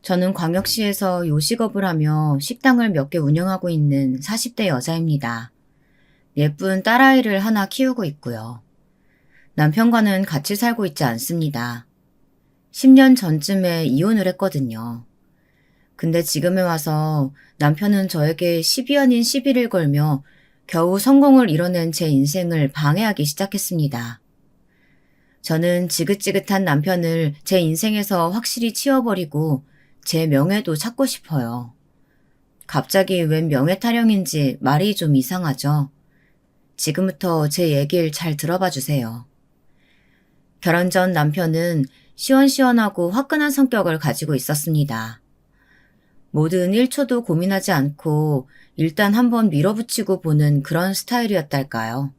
저는 광역시에서 요식업을 하며 식당을 몇 개 운영하고 있는 40대 여자입니다. 예쁜 딸아이를 하나 키우고 있고요. 남편과는 같이 살고 있지 않습니다. 10년 전쯤에 이혼을 했거든요. 근데 지금에 와서 남편은 저에게 시비 아닌 시비를 걸며 겨우 성공을 이뤄낸 제 인생을 방해하기 시작했습니다. 저는 지긋지긋한 남편을 제 인생에서 확실히 치워버리고 제 명예도 찾고 싶어요. 갑자기 웬 명예 타령인지 말이 좀 이상하죠? 지금부터 제 얘기를 잘 들어봐 주세요. 결혼 전 남편은 시원시원하고 화끈한 성격을 가지고 있었습니다. 뭐든 1초도 고민하지 않고 일단 한번 밀어붙이고 보는 그런 스타일이었달까요?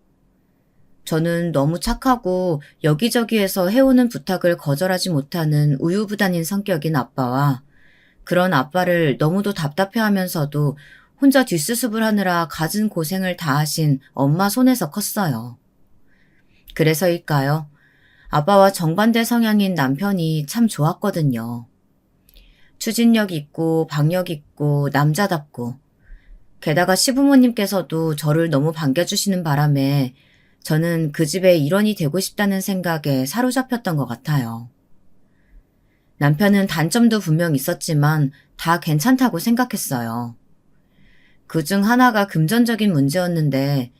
저는 너무 착하고 여기저기에서 해오는 부탁을 거절하지 못하는 우유부단인 성격인 아빠와 그런 아빠를 너무도 답답해하면서도 혼자 뒷수습을 하느라 갖은 고생을 다하신 엄마 손에서 컸어요. 그래서일까요? 아빠와 정반대 성향인 남편이 참 좋았거든요. 추진력 있고 박력 있고 남자답고 게다가 시부모님께서도 저를 너무 반겨주시는 바람에 저는 그 집의 일원이 되고 싶다는 생각에 사로잡혔던 것 같아요. 남편은 단점도 분명 있었지만 다 괜찮다고 생각했어요. 그중 하나가 금전적인 문제였는데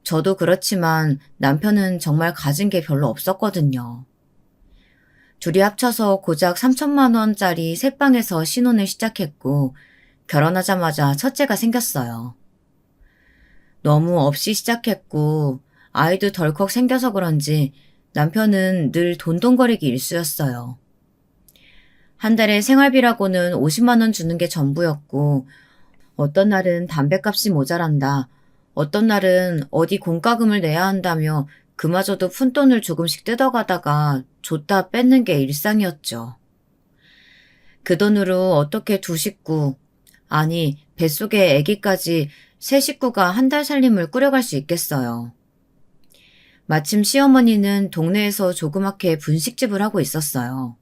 저도 그렇지만 남편은 정말 가진 게 별로 없었거든요. 둘이 합쳐서 고작 3천만 원짜리 새 방에서 신혼을 시작했고 결혼하자마자 첫째가 생겼어요. 너무 없이 시작했고 아이도 덜컥 생겨서 그런지 남편은 늘 돈돈거리기 일쑤였어요. 한 달에 생활비라고는 50만 원 주는 게 전부였고 어떤 날은 담뱃값이 모자란다. 어떤 날은 어디 공과금을 내야 한다며 그마저도 푼돈을 조금씩 뜯어가다가 줬다 뺏는 게 일상이었죠. 그 돈으로 어떻게 두 식구, 아니 뱃속에 아기까지 세 식구가 한 달 살림을 꾸려갈 수 있겠어요. 마침 시어머니는 동네에서 조그맣게 분식집을 하고 있었어요.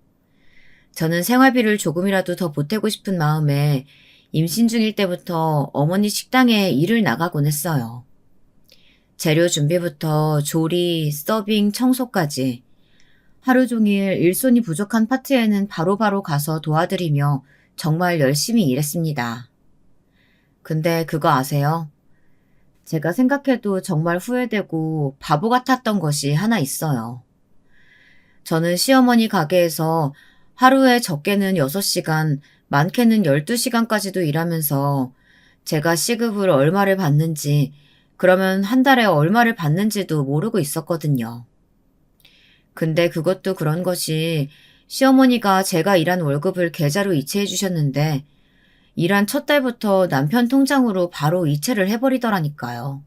저는 생활비를 조금이라도 더 보태고 싶은 마음에 임신 중일 때부터 어머니 식당에 일을 나가곤 했어요. 재료 준비부터 조리, 서빙, 청소까지 하루 종일 일손이 부족한 파트에는 바로바로 가서 도와드리며 정말 열심히 일했습니다. 근데 그거 아세요? 제가 생각해도 정말 후회되고 바보 같았던 것이 하나 있어요. 저는 시어머니 가게에서 하루에 적게는 6시간, 많게는 12시간까지도 일하면서 제가 시급을 얼마를 받는지, 그러면 한 달에 얼마를 받는지도 모르고 있었거든요. 근데 그것도 그런 것이 시어머니가 제가 일한 월급을 계좌로 이체해 주셨는데 일한 첫 달부터 남편 통장으로 바로 이체를 해버리더라니까요.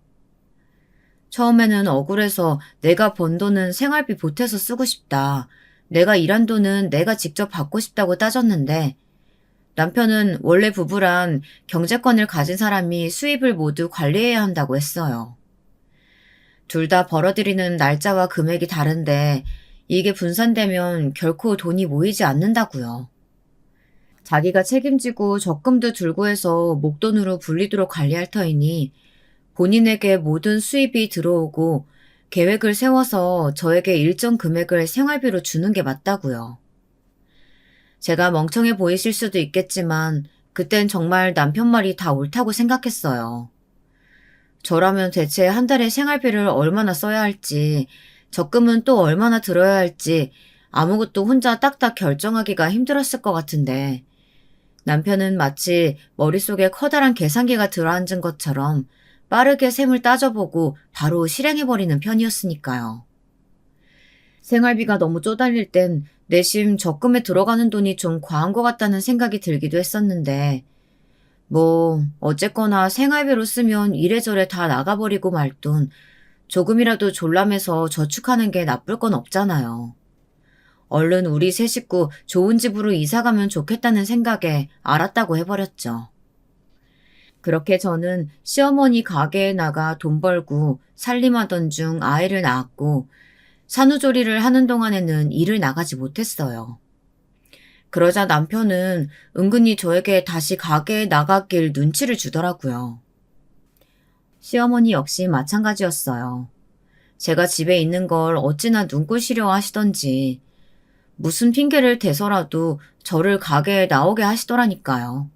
처음에는 억울해서 내가 번 돈은 생활비 보태서 쓰고 싶다. 내가 일한 돈은 내가 직접 받고 싶다고 따졌는데 남편은 원래 부부란 경제권을 가진 사람이 수입을 모두 관리해야 한다고 했어요. 둘 다 벌어들이는 날짜와 금액이 다른데 이게 분산되면 결코 돈이 모이지 않는다고요. 자기가 책임지고 적금도 들고 해서 목돈으로 불리도록 관리할 터이니 본인에게 모든 수입이 들어오고 계획을 세워서 저에게 일정 금액을 생활비로 주는 게 맞다고요. 제가 멍청해 보이실 수도 있겠지만 그땐 정말 남편 말이 다 옳다고 생각했어요. 저라면 대체 한 달에 생활비를 얼마나 써야 할지, 적금은 또 얼마나 들어야 할지 아무것도 혼자 딱딱 결정하기가 힘들었을 것 같은데 남편은 마치 머릿속에 커다란 계산기가 들어앉은 것처럼 빠르게 셈을 따져보고 바로 실행해버리는 편이었으니까요. 생활비가 너무 쪼달릴 땐 내심 적금에 들어가는 돈이 좀 과한 것 같다는 생각이 들기도 했었는데 어쨌거나 생활비로 쓰면 이래저래 다 나가버리고 말 돈, 조금이라도 졸라매서 저축하는 게 나쁠 건 없잖아요. 얼른 우리 세 식구 좋은 집으로 이사가면 좋겠다는 생각에 알았다고 해버렸죠. 그렇게 저는 시어머니 가게에 나가 돈 벌고 살림하던 중 아이를 낳았고 산후조리를 하는 동안에는 일을 나가지 못했어요. 그러자 남편은 은근히 저에게 다시 가게에 나가길 눈치를 주더라고요. 시어머니 역시 마찬가지였어요. 제가 집에 있는 걸 어찌나 눈꼴시려 하시던지 무슨 핑계를 대서라도 저를 가게에 나오게 하시더라니까요.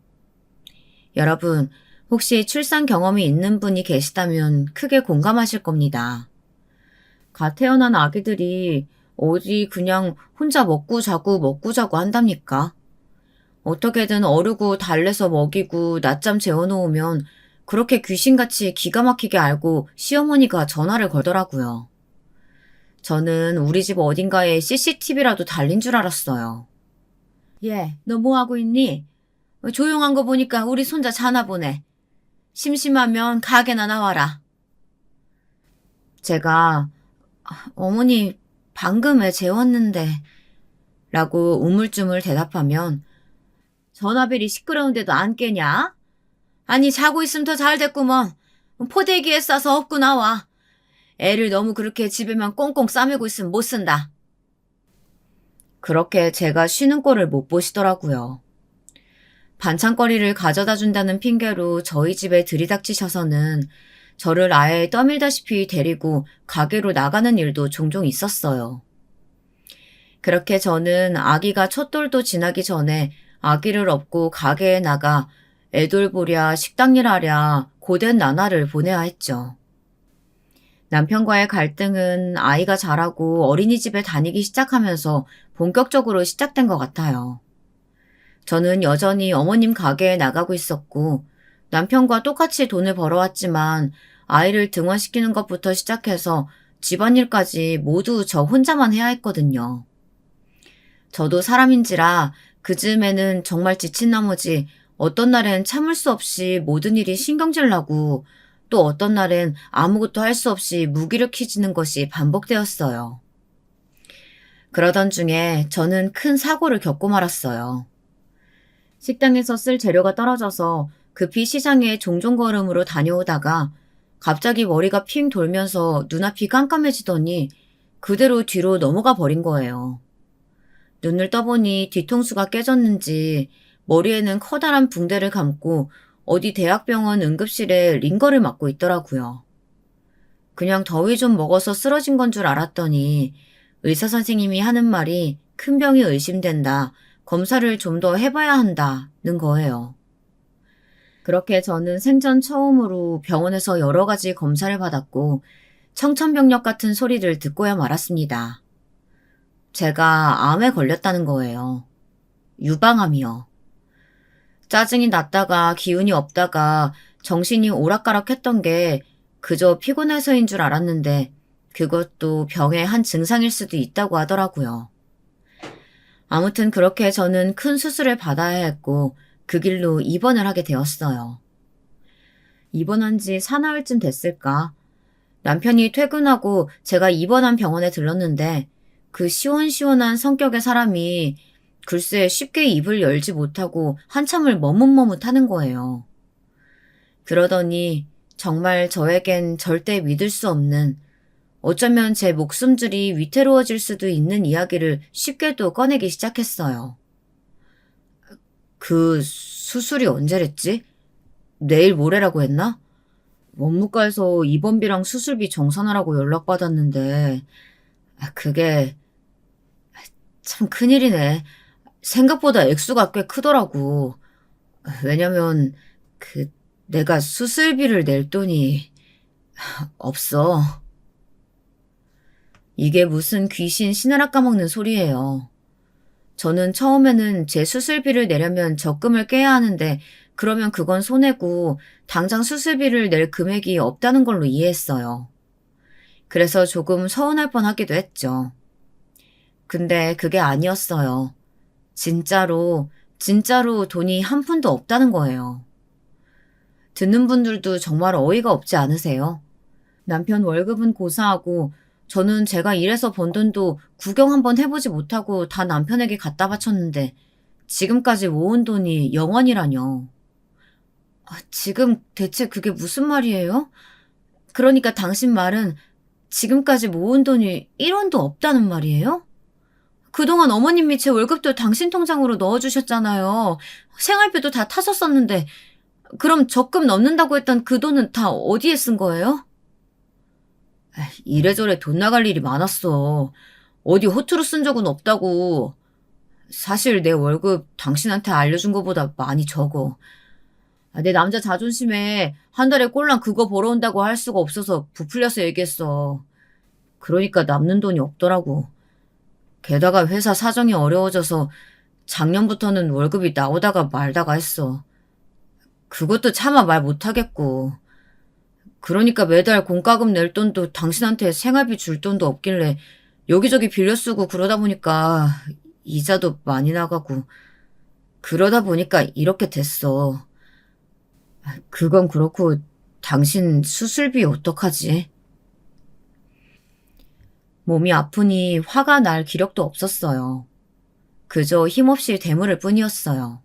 여러분, 혹시 출산 경험이 있는 분이 계시다면 크게 공감하실 겁니다. 갓 태어난 아기들이 어디 그냥 혼자 먹고 자고 한답니까? 어떻게든 어르고 달래서 먹이고 낮잠 재워놓으면 그렇게 귀신같이 기가 막히게 알고 시어머니가 전화를 걸더라고요. 저는 우리 집 어딘가에 CCTV라도 달린 줄 알았어요. 얘, 너 뭐하고 있니? 조용한 거 보니까 우리 손자 자나 보네. 심심하면 가게나 나와라. 제가 어머니 방금 애 재웠는데 라고 우물쭈물 대답하면 전화벨이 시끄러운데도 안 깨냐? 아니 자고 있으면 더 잘 됐구먼. 포대기에 싸서 업고 나와. 애를 너무 그렇게 집에만 꽁꽁 싸매고 있으면 못 쓴다. 그렇게 제가 쉬는 꼴을 못 보시더라고요. 반찬거리를 가져다 준다는 핑계로 저희 집에 들이닥치셔서는 저를 아예 떠밀다시피 데리고 가게로 나가는 일도 종종 있었어요. 그렇게 저는 아기가 첫 돌도 지나기 전에 아기를 업고 가게에 나가 애돌보랴 식당일 하랴 고된 나날을 보내야 했죠. 남편과의 갈등은 아이가 자라고 어린이집에 다니기 시작하면서 본격적으로 시작된 것 같아요. 저는 여전히 어머님 가게에 나가고 있었고 남편과 똑같이 돈을 벌어왔지만 아이를 등원시키는 것부터 시작해서 집안일까지 모두 저 혼자만 해야 했거든요. 저도 사람인지라 그 즈음에는 정말 지친 나머지 어떤 날엔 참을 수 없이 모든 일이 신경질 나고 또 어떤 날엔 아무것도 할 수 없이 무기력해지는 것이 반복되었어요. 그러던 중에 저는 큰 사고를 겪고 말았어요. 식당에서 쓸 재료가 떨어져서 급히 시장에 종종걸음으로 다녀오다가 갑자기 머리가 핑 돌면서 눈앞이 깜깜해지더니 그대로 뒤로 넘어가 버린 거예요. 눈을 떠보니 뒤통수가 깨졌는지 머리에는 커다란 붕대를 감고 어디 대학병원 응급실에 링거를 맞고 있더라고요. 그냥 더위 좀 먹어서 쓰러진 건 줄 알았더니 의사 선생님이 하는 말이 큰 병이 의심된다. 검사를 좀 더 해봐야 한다는 거예요. 그렇게 저는 생전 처음으로 병원에서 여러 가지 검사를 받았고 청천벽력 같은 소리를 듣고야 말았습니다. 제가 암에 걸렸다는 거예요. 유방암이요. 짜증이 났다가 기운이 없다가 정신이 오락가락했던 게 그저 피곤해서인 줄 알았는데 그것도 병의 한 증상일 수도 있다고 하더라고요. 아무튼 그렇게 저는 큰 수술을 받아야 했고 그 길로 입원을 하게 되었어요. 입원한 지 사나흘쯤 됐을까? 남편이 퇴근하고 제가 입원한 병원에 들렀는데 그 시원시원한 성격의 사람이 글쎄 쉽게 입을 열지 못하고 한참을 머뭇머뭇하는 거예요. 그러더니 정말 저에겐 절대 믿을 수 없는 어쩌면 제 목숨줄이 위태로워질 수도 있는 이야기를 쉽게도 꺼내기 시작했어요. 그 수술이 언제랬지? 내일 모레라고 했나? 원무과에서 입원비랑 수술비 정산하라고 연락받았는데 그게 참 큰일이네. 생각보다 액수가 꽤 크더라고. 왜냐면 내가 수술비를 낼 돈이 없어. 이게 무슨 귀신 신하라 까먹는 소리예요. 저는 처음에는 제 수술비를 내려면 적금을 깨야 하는데 그러면 그건 손해고 당장 수술비를 낼 금액이 없다는 걸로 이해했어요. 그래서 조금 서운할 뻔하기도 했죠. 근데 그게 아니었어요. 진짜로 돈이 한 푼도 없다는 거예요. 듣는 분들도 정말 어이가 없지 않으세요? 남편 월급은 고사하고 저는 제가 일해서 번 돈도 구경 한번 해보지 못하고 다 남편에게 갖다 바쳤는데 지금까지 모은 돈이 0원이라뇨. 지금 대체 그게 무슨 말이에요? 그러니까 당신 말은 지금까지 모은 돈이 1원도 없다는 말이에요? 그동안 어머님이 제 월급도 당신 통장으로 넣어주셨잖아요. 생활비도 다 타서 썼는데 그럼 적금 넣는다고 했던 그 돈은 다 어디에 쓴 거예요? 이래저래 돈 나갈 일이 많았어. 어디 호투로 쓴 적은 없다고. 사실 내 월급 당신한테 알려준 것보다 많이 적어. 내 남자 자존심에 한 달에 꼴랑 그거 벌어온다고 할 수가 없어서 부풀려서 얘기했어. 그러니까 남는 돈이 없더라고. 게다가 회사 사정이 어려워져서 작년부터는 월급이 나오다가 말다가 했어. 그것도 차마 말 못하겠고. 그러니까 매달 공과금 낼 돈도 당신한테 생활비 줄 돈도 없길래 여기저기 빌려 쓰고 그러다 보니까 이자도 많이 나가고 그러다 보니까 이렇게 됐어. 그건 그렇고 당신 수술비 어떡하지? 몸이 아프니 화가 날 기력도 없었어요. 그저 힘없이 대물을 뿐이었어요.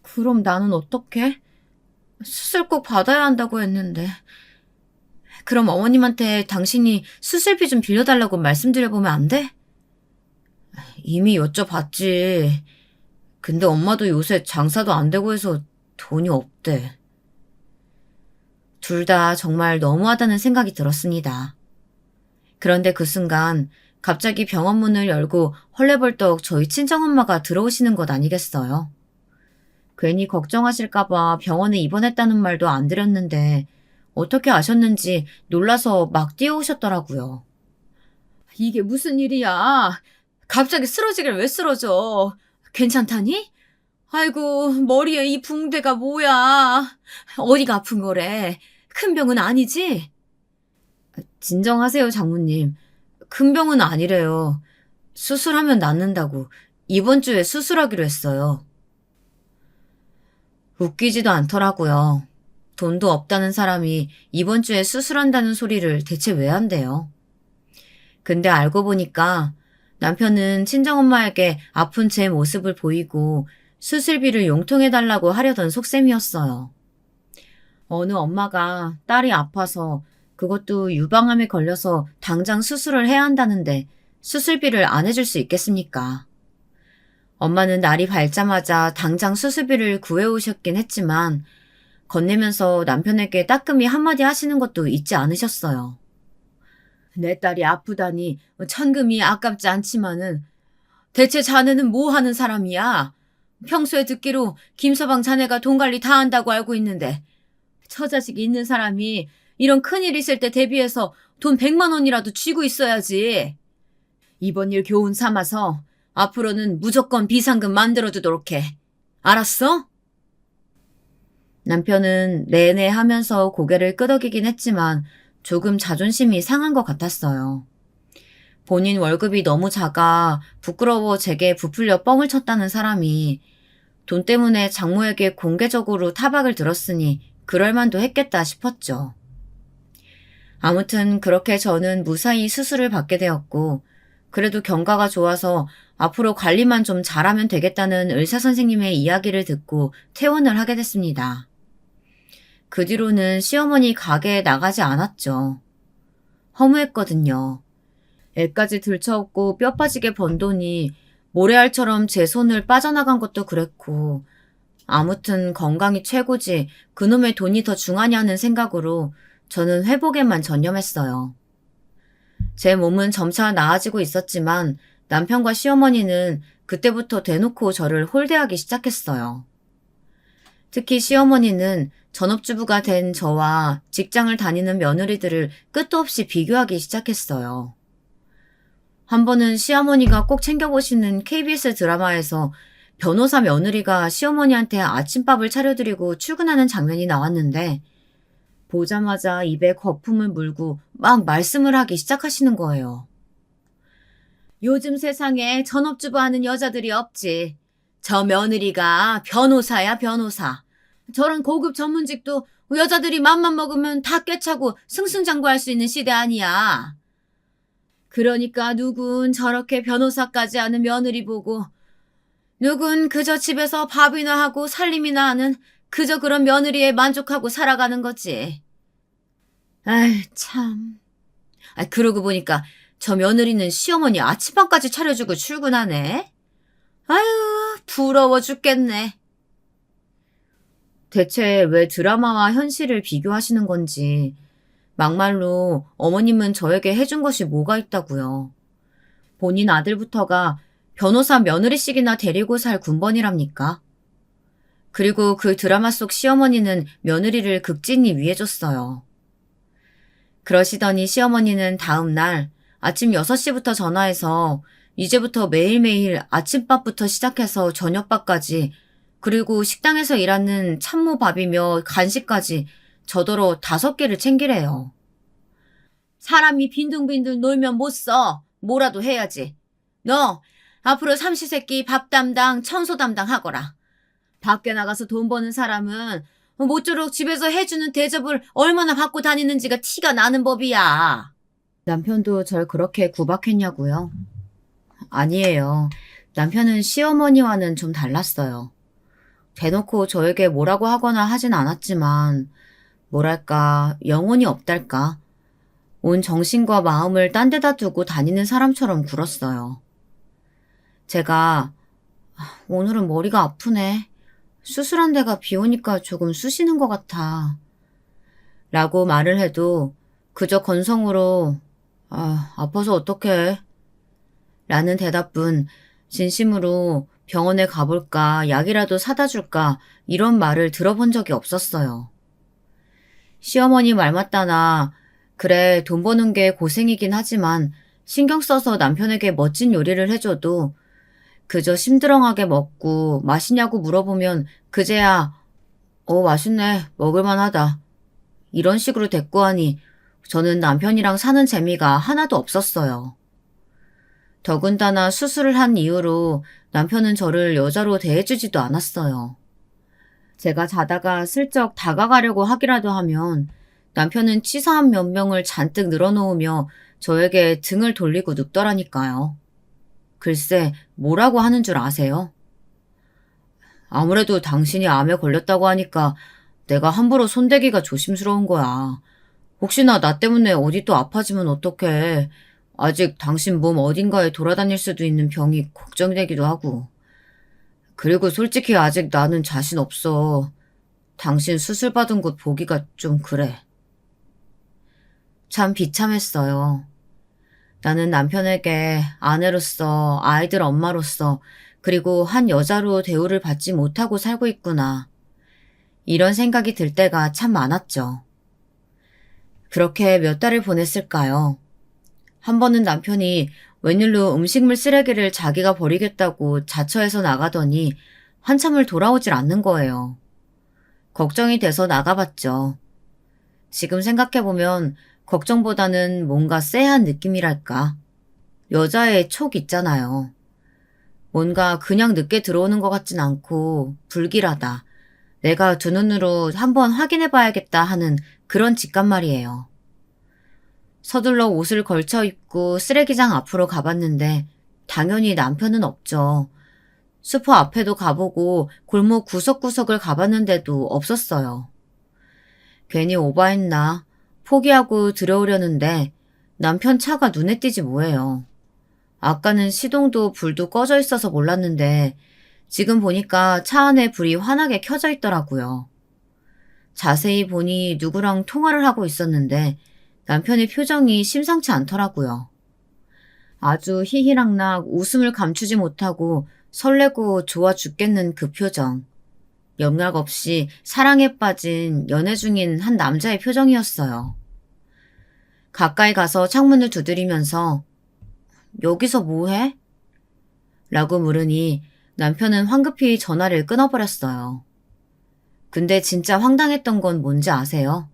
그럼 나는 어떡해? 수술 꼭 받아야 한다고 했는데. 그럼 어머님한테 당신이 수술비 좀 빌려달라고 말씀드려보면 안 돼? 이미 여쭤봤지. 근데 엄마도 요새 장사도 안 되고 해서 돈이 없대. 둘 다 정말 너무하다는 생각이 들었습니다. 그런데 그 순간 갑자기 병원 문을 열고 헐레벌떡 저희 친정엄마가 들어오시는 것 아니겠어요? 괜히 걱정하실까봐 병원에 입원했다는 말도 안 드렸는데 어떻게 아셨는지 놀라서 막 뛰어오셨더라고요. 이게 무슨 일이야? 갑자기 쓰러지길 왜 쓰러져? 괜찮다니? 아이고, 머리에 이 붕대가 뭐야? 어디가 아픈 거래? 큰 병은 아니지? 진정하세요, 장모님. 큰 병은 아니래요. 수술하면 낫는다고. 이번 주에 수술하기로 했어요. 웃기지도 않더라고요. 돈도 없다는 사람이 이번 주에 수술한다는 소리를 대체 왜 한대요? 근데 알고 보니까 남편은 친정엄마에게 아픈 제 모습을 보이고 수술비를 용통해달라고 하려던 속셈이었어요. 어느 엄마가 딸이 아파서 그것도 유방암에 걸려서 당장 수술을 해야 한다는데 수술비를 안 해줄 수 있겠습니까? 엄마는 날이 밝자마자 당장 수술비를 구해오셨긴 했지만 건네면서 남편에게 따끔히 한마디 하시는 것도 잊지 않으셨어요. 내 딸이 아프다니 천금이 아깝지 않지만은 대체 자네는 뭐 하는 사람이야? 평소에 듣기로 김서방 자네가 돈 관리 다 한다고 알고 있는데 처자식이 있는 사람이 이런 큰일 있을 때 대비해서 돈 100만 원이라도 쥐고 있어야지. 이번 일 교훈 삼아서 앞으로는 무조건 비상금 만들어두도록 해. 알았어? 남편은 네네 하면서 고개를 끄덕이긴 했지만 조금 자존심이 상한 것 같았어요. 본인 월급이 너무 작아 부끄러워 제게 부풀려 뻥을 쳤다는 사람이 돈 때문에 장모에게 공개적으로 타박을 들었으니 그럴만도 했겠다 싶었죠. 아무튼 그렇게 저는 무사히 수술을 받게 되었고 그래도 경과가 좋아서 앞으로 관리만 좀 잘하면 되겠다는 의사 선생님의 이야기를 듣고 퇴원을 하게 됐습니다. 그 뒤로는 시어머니 가게에 나가지 않았죠. 허무했거든요. 애까지 들쳐업고 뼈 빠지게 번 돈이 모래알처럼 제 손을 빠져나간 것도 그랬고 아무튼 건강이 최고지 그놈의 돈이 더 중하냐는 생각으로 저는 회복에만 전념했어요. 제 몸은 점차 나아지고 있었지만 남편과 시어머니는 그때부터 대놓고 저를 홀대하기 시작했어요. 특히 시어머니는 전업주부가 된 저와 직장을 다니는 며느리들을 끝도 없이 비교하기 시작했어요. 한 번은 시어머니가 꼭 챙겨보시는 KBS 드라마에서 변호사 며느리가 시어머니한테 아침밥을 차려드리고 출근하는 장면이 나왔는데 보자마자 입에 거품을 물고 막 말씀을 하기 시작하시는 거예요. 요즘 세상에 전업주부 하는 여자들이 없지. 저 며느리가 변호사야, 변호사. 저런 고급 전문직도 여자들이 맘만 먹으면 다 꿰차고 승승장구할 수 있는 시대 아니야. 그러니까 누군 저렇게 변호사까지 하는 며느리 보고 누군 그저 집에서 밥이나 하고 살림이나 하는 그저 그런 며느리에 만족하고 살아가는 거지. 아이 참. 그러고 보니까 저 며느리는 시어머니 아침밥까지 차려주고 출근하네. 아유, 부러워 죽겠네. 대체 왜 드라마와 현실을 비교하시는 건지, 막말로 어머님은 저에게 해준 것이 뭐가 있다고요. 본인 아들부터가 변호사 며느리씩이나 데리고 살 군번이랍니까? 그리고 그 드라마 속 시어머니는 며느리를 극진히 위해줬어요. 그러시더니 시어머니는 다음 날 아침 6시부터 전화해서 이제부터 매일매일 아침밥부터 시작해서 저녁밥까지 그리고 식당에서 일하는 참모밥이며 간식까지 저더러 5개를 챙기래요. 사람이 빈둥빈둥 놀면 못 써. 뭐라도 해야지. 너 앞으로 삼시세끼 밥 담당, 청소 담당 하거라. 밖에 나가서 돈 버는 사람은 모쪼록 집에서 해주는 대접을 얼마나 받고 다니는지가 티가 나는 법이야. 남편도 절 그렇게 구박했냐고요? 아니에요. 남편은 시어머니와는 좀 달랐어요. 대놓고 저에게 뭐라고 하거나 하진 않았지만 뭐랄까 영혼이 없달까 온 정신과 마음을 딴 데다 두고 다니는 사람처럼 굴었어요. 제가 오늘은 머리가 아프네. 수술한 데가 비 오니까 조금 쑤시는 것 같아. 라고 말을 해도 그저 건성으로 아파서 어떡해. 라는 대답뿐 진심으로 병원에 가볼까 약이라도 사다 줄까 이런 말을 들어본 적이 없었어요. 시어머니 말 맞다나 그래 돈 버는 게 고생이긴 하지만 신경 써서 남편에게 멋진 요리를 해줘도 그저 심드렁하게 먹고 맛있냐고 물어보면 그제야 맛있네 먹을만하다 이런 식으로 대꾸하니 저는 남편이랑 사는 재미가 하나도 없었어요. 더군다나 수술을 한 이후로 남편은 저를 여자로 대해주지도 않았어요. 제가 자다가 슬쩍 다가가려고 하기라도 하면 남편은 치사한 면명을 잔뜩 늘어놓으며 저에게 등을 돌리고 눕더라니까요. 글쎄 뭐라고 하는 줄 아세요? 아무래도 당신이 암에 걸렸다고 하니까 내가 함부로 손대기가 조심스러운 거야. 혹시나 나 때문에 어디 또 아파지면 어떡해. 아직 당신 몸 어딘가에 돌아다닐 수도 있는 병이 걱정되기도 하고. 그리고 솔직히 아직 나는 자신 없어. 당신 수술 받은 곳 보기가 좀 그래. 참 비참했어요. 나는 남편에게 아내로서, 아이들 엄마로서, 그리고 한 여자로 대우를 받지 못하고 살고 있구나. 이런 생각이 들 때가 참 많았죠. 그렇게 몇 달을 보냈을까요? 한 번은 남편이 웬일로 음식물 쓰레기를 자기가 버리겠다고 자처해서 나가더니 한참을 돌아오질 않는 거예요. 걱정이 돼서 나가봤죠. 지금 생각해보면 걱정보다는 뭔가 쎄한 느낌이랄까. 여자의 촉 있잖아요. 뭔가 그냥 늦게 들어오는 것 같진 않고 불길하다. 내가 두 눈으로 한번 확인해봐야겠다 하는 그런 직감 말이에요. 서둘러 옷을 걸쳐 입고 쓰레기장 앞으로 가봤는데 당연히 남편은 없죠. 슈퍼 앞에도 가보고 골목 구석구석을 가봤는데도 없었어요. 괜히 오바했나 포기하고 들어오려는데 남편 차가 눈에 띄지 뭐예요. 아까는 시동도 불도 꺼져 있어서 몰랐는데 지금 보니까 차 안에 불이 환하게 켜져 있더라고요. 자세히 보니 누구랑 통화를 하고 있었는데 남편의 표정이 심상치 않더라고요. 아주 희희락락 웃음을 감추지 못하고 설레고 좋아 죽겠는 그 표정. 영락 없이 사랑에 빠진 연애 중인 한 남자의 표정이었어요. 가까이 가서 창문을 두드리면서 여기서 뭐해? 라고 물으니 남편은 황급히 전화를 끊어버렸어요. 근데 진짜 황당했던 건 뭔지 아세요?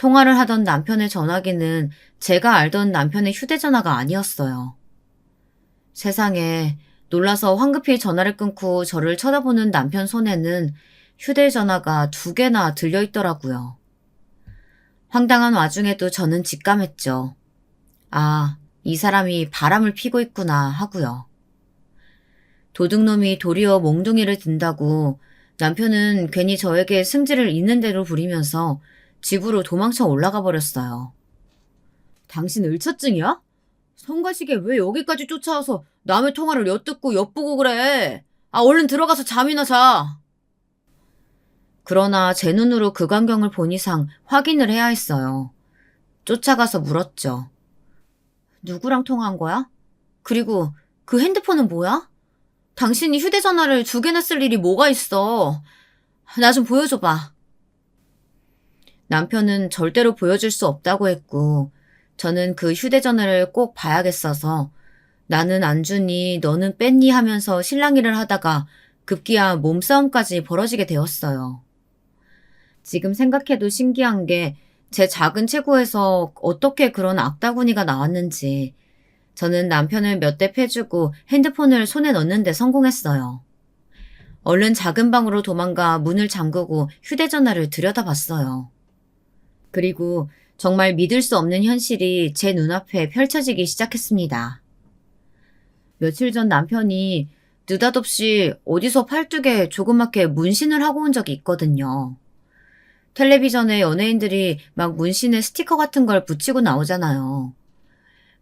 통화를 하던 남편의 전화기는 제가 알던 남편의 휴대전화가 아니었어요. 세상에 놀라서 황급히 전화를 끊고 저를 쳐다보는 남편 손에는 휴대전화가 2개나 들려있더라고요. 황당한 와중에도 저는 직감했죠. 아, 이 사람이 바람을 피고 있구나 하고요. 도둑놈이 도리어 몽둥이를 든다고 남편은 괜히 저에게 승질을 있는 대로 부리면서 집으로 도망쳐 올라가 버렸어요. 당신 을처증이야? 성가시게 왜 여기까지 쫓아와서 남의 통화를 엿듣고 엿보고 그래? 얼른 들어가서 잠이나 자. 그러나 제 눈으로 그 광경을 본 이상 확인을 해야 했어요. 쫓아가서 물었죠. 누구랑 통화한 거야? 그리고 그 핸드폰은 뭐야? 당신이 휴대전화를 2개나 쓸 일이 뭐가 있어? 나 좀 보여줘봐. 남편은 절대로 보여줄 수 없다고 했고, 저는 그 휴대전화를 꼭 봐야겠어서 나는 안 주니 너는 뺐니 하면서 실랑이를 하다가 급기야 몸싸움까지 벌어지게 되었어요. 지금 생각해도 신기한 게 제 작은 체구에서 어떻게 그런 악다구니가 나왔는지 저는 남편을 몇 대 패주고 핸드폰을 손에 넣는 데 성공했어요. 얼른 작은 방으로 도망가 문을 잠그고 휴대전화를 들여다봤어요. 그리고 정말 믿을 수 없는 현실이 제 눈앞에 펼쳐지기 시작했습니다. 며칠 전 남편이 느닷없이 어디서 팔뚝에 조그맣게 문신을 하고 온 적이 있거든요. 텔레비전에 연예인들이 막 문신에 스티커 같은 걸 붙이고 나오잖아요.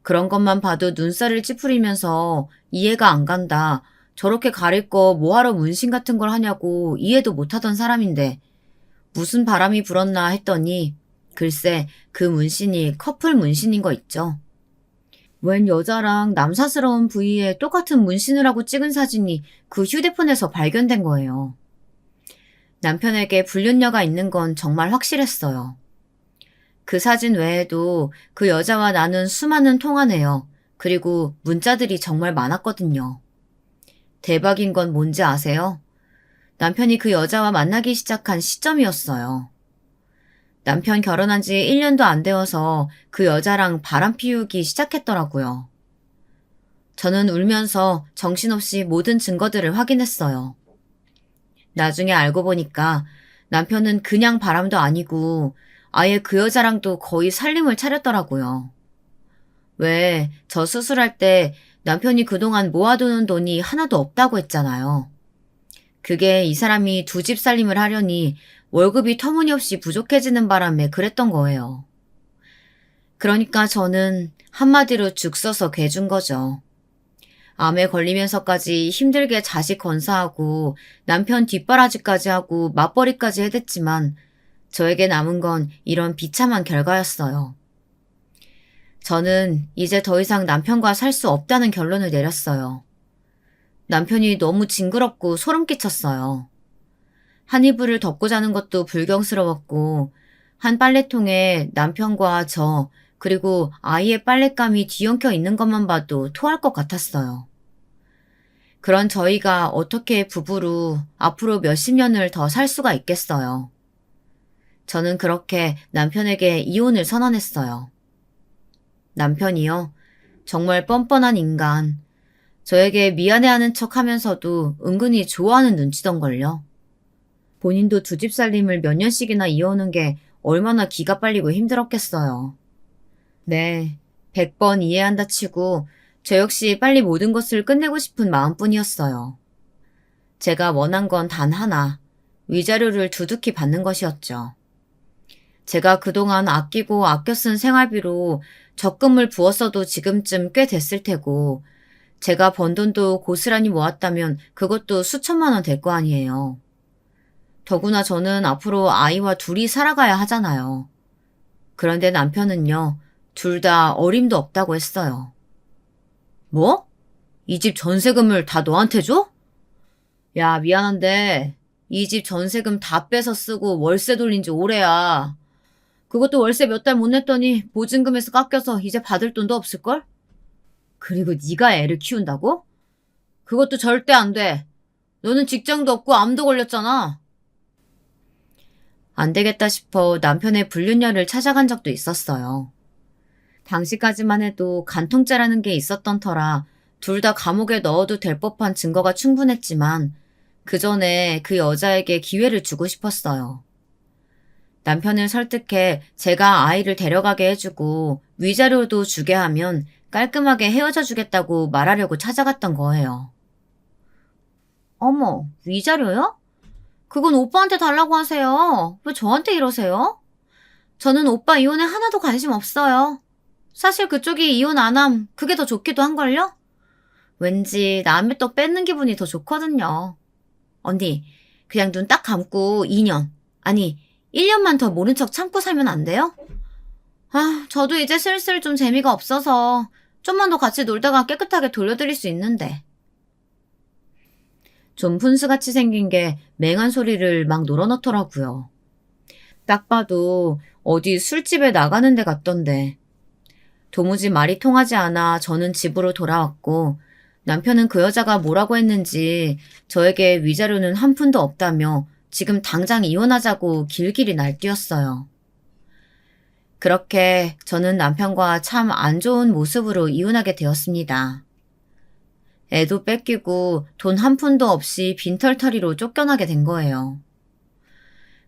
그런 것만 봐도 눈살을 찌푸리면서 이해가 안 간다. 저렇게 가릴 거 뭐하러 문신 같은 걸 하냐고 이해도 못하던 사람인데 무슨 바람이 불었나 했더니 글쎄 그 문신이 커플 문신인 거 있죠. 웬 여자랑 남사스러운 부위에 똑같은 문신을 하고 찍은 사진이 그 휴대폰에서 발견된 거예요. 남편에게 불륜녀가 있는 건 정말 확실했어요. 그 사진 외에도 그 여자와 나눈 수많은 통화 내역, 그리고 문자들이 정말 많았거든요. 대박인 건 뭔지 아세요? 남편이 그 여자와 만나기 시작한 시점이었어요. 남편 결혼한 지 1년도 안 되어서 그 여자랑 바람 피우기 시작했더라고요. 저는 울면서 정신없이 모든 증거들을 확인했어요. 나중에 알고 보니까 남편은 그냥 바람도 아니고 아예 그 여자랑도 거의 살림을 차렸더라고요. 왜 저 수술할 때 남편이 그동안 모아두는 돈이 하나도 없다고 했잖아요. 그게 이 사람이 2집 살림을 하려니 월급이 터무니없이 부족해지는 바람에 그랬던 거예요. 그러니까 저는 한마디로 죽 써서 괴준 거죠. 암에 걸리면서까지 힘들게 자식 건사하고 남편 뒷바라지까지 하고 맞벌이까지 해댔지만 저에게 남은 건 이런 비참한 결과였어요. 저는 이제 더 이상 남편과 살 수 없다는 결론을 내렸어요. 남편이 너무 징그럽고 소름 끼쳤어요. 한 이불을 덮고 자는 것도 불경스러웠고 한 빨래통에 남편과 저 그리고 아이의 빨랫감이 뒤엉켜 있는 것만 봐도 토할 것 같았어요. 그런 저희가 어떻게 부부로 앞으로 몇십 년을 더 살 수가 있겠어요. 저는 그렇게 남편에게 이혼을 선언했어요. 남편이요. 정말 뻔뻔한 인간. 저에게 미안해하는 척 하면서도 은근히 좋아하는 눈치던걸요. 본인도 2집 살림을 몇 년씩이나 이어오는 게 얼마나 기가 빨리고 힘들었겠어요. 네, 100번 이해한다 치고 저 역시 빨리 모든 것을 끝내고 싶은 마음뿐이었어요. 제가 원한 건 단 하나, 위자료를 두둑히 받는 것이었죠. 제가 그동안 아끼고 아껴 쓴 생활비로 적금을 부었어도 지금쯤 꽤 됐을 테고 제가 번 돈도 고스란히 모았다면 그것도 수천만 원 될 거 아니에요. 더구나 저는 앞으로 아이와 둘이 살아가야 하잖아요. 그런데 남편은요, 둘 다 어림도 없다고 했어요. 뭐? 이 집 전세금을 다 너한테 줘? 야, 미안한데 이 집 전세금 다 빼서 쓰고 월세 돌린 지 오래야. 그것도 월세 몇 달 못 냈더니 보증금에서 깎여서 이제 받을 돈도 없을걸? 그리고 네가 애를 키운다고? 그것도 절대 안 돼. 너는 직장도 없고 암도 걸렸잖아. 안 되겠다 싶어 남편의 불륜녀를 찾아간 적도 있었어요. 당시까지만 해도 간통죄라는 게 있었던 터라 둘 다 감옥에 넣어도 될 법한 증거가 충분했지만 그 전에 그 여자에게 기회를 주고 싶었어요. 남편을 설득해 제가 아이를 데려가게 해주고 위자료도 주게 하면 깔끔하게 헤어져 주겠다고 말하려고 찾아갔던 거예요. 어머, 위자료요? 그건 오빠한테 달라고 하세요. 왜 저한테 이러세요? 저는 오빠 이혼에 하나도 관심 없어요. 사실 그쪽이 이혼 안 함, 그게 더 좋기도 한걸요? 왠지 남의 떡 뺏는 기분이 더 좋거든요. 언니, 그냥 눈 딱 감고 2년, 아니, 1년만 더 모른 척 참고 살면 안 돼요? 아, 저도 이제 슬슬 좀 재미가 없어서 좀만 더 같이 놀다가 깨끗하게 돌려드릴 수 있는데. 좀 푼수같이 생긴 게 맹한 소리를 막 놀아놓더라고요. 딱 봐도 어디 술집에 나가는 데 같던데. 도무지 말이 통하지 않아 저는 집으로 돌아왔고 남편은 그 여자가 뭐라고 했는지 저에게 위자료는 한 푼도 없다며 지금 당장 이혼하자고 길길이 날뛰었어요. 그렇게 저는 남편과 참 안 좋은 모습으로 이혼하게 되었습니다. 애도 뺏기고 돈 한 푼도 없이 빈털터리로 쫓겨나게 된 거예요.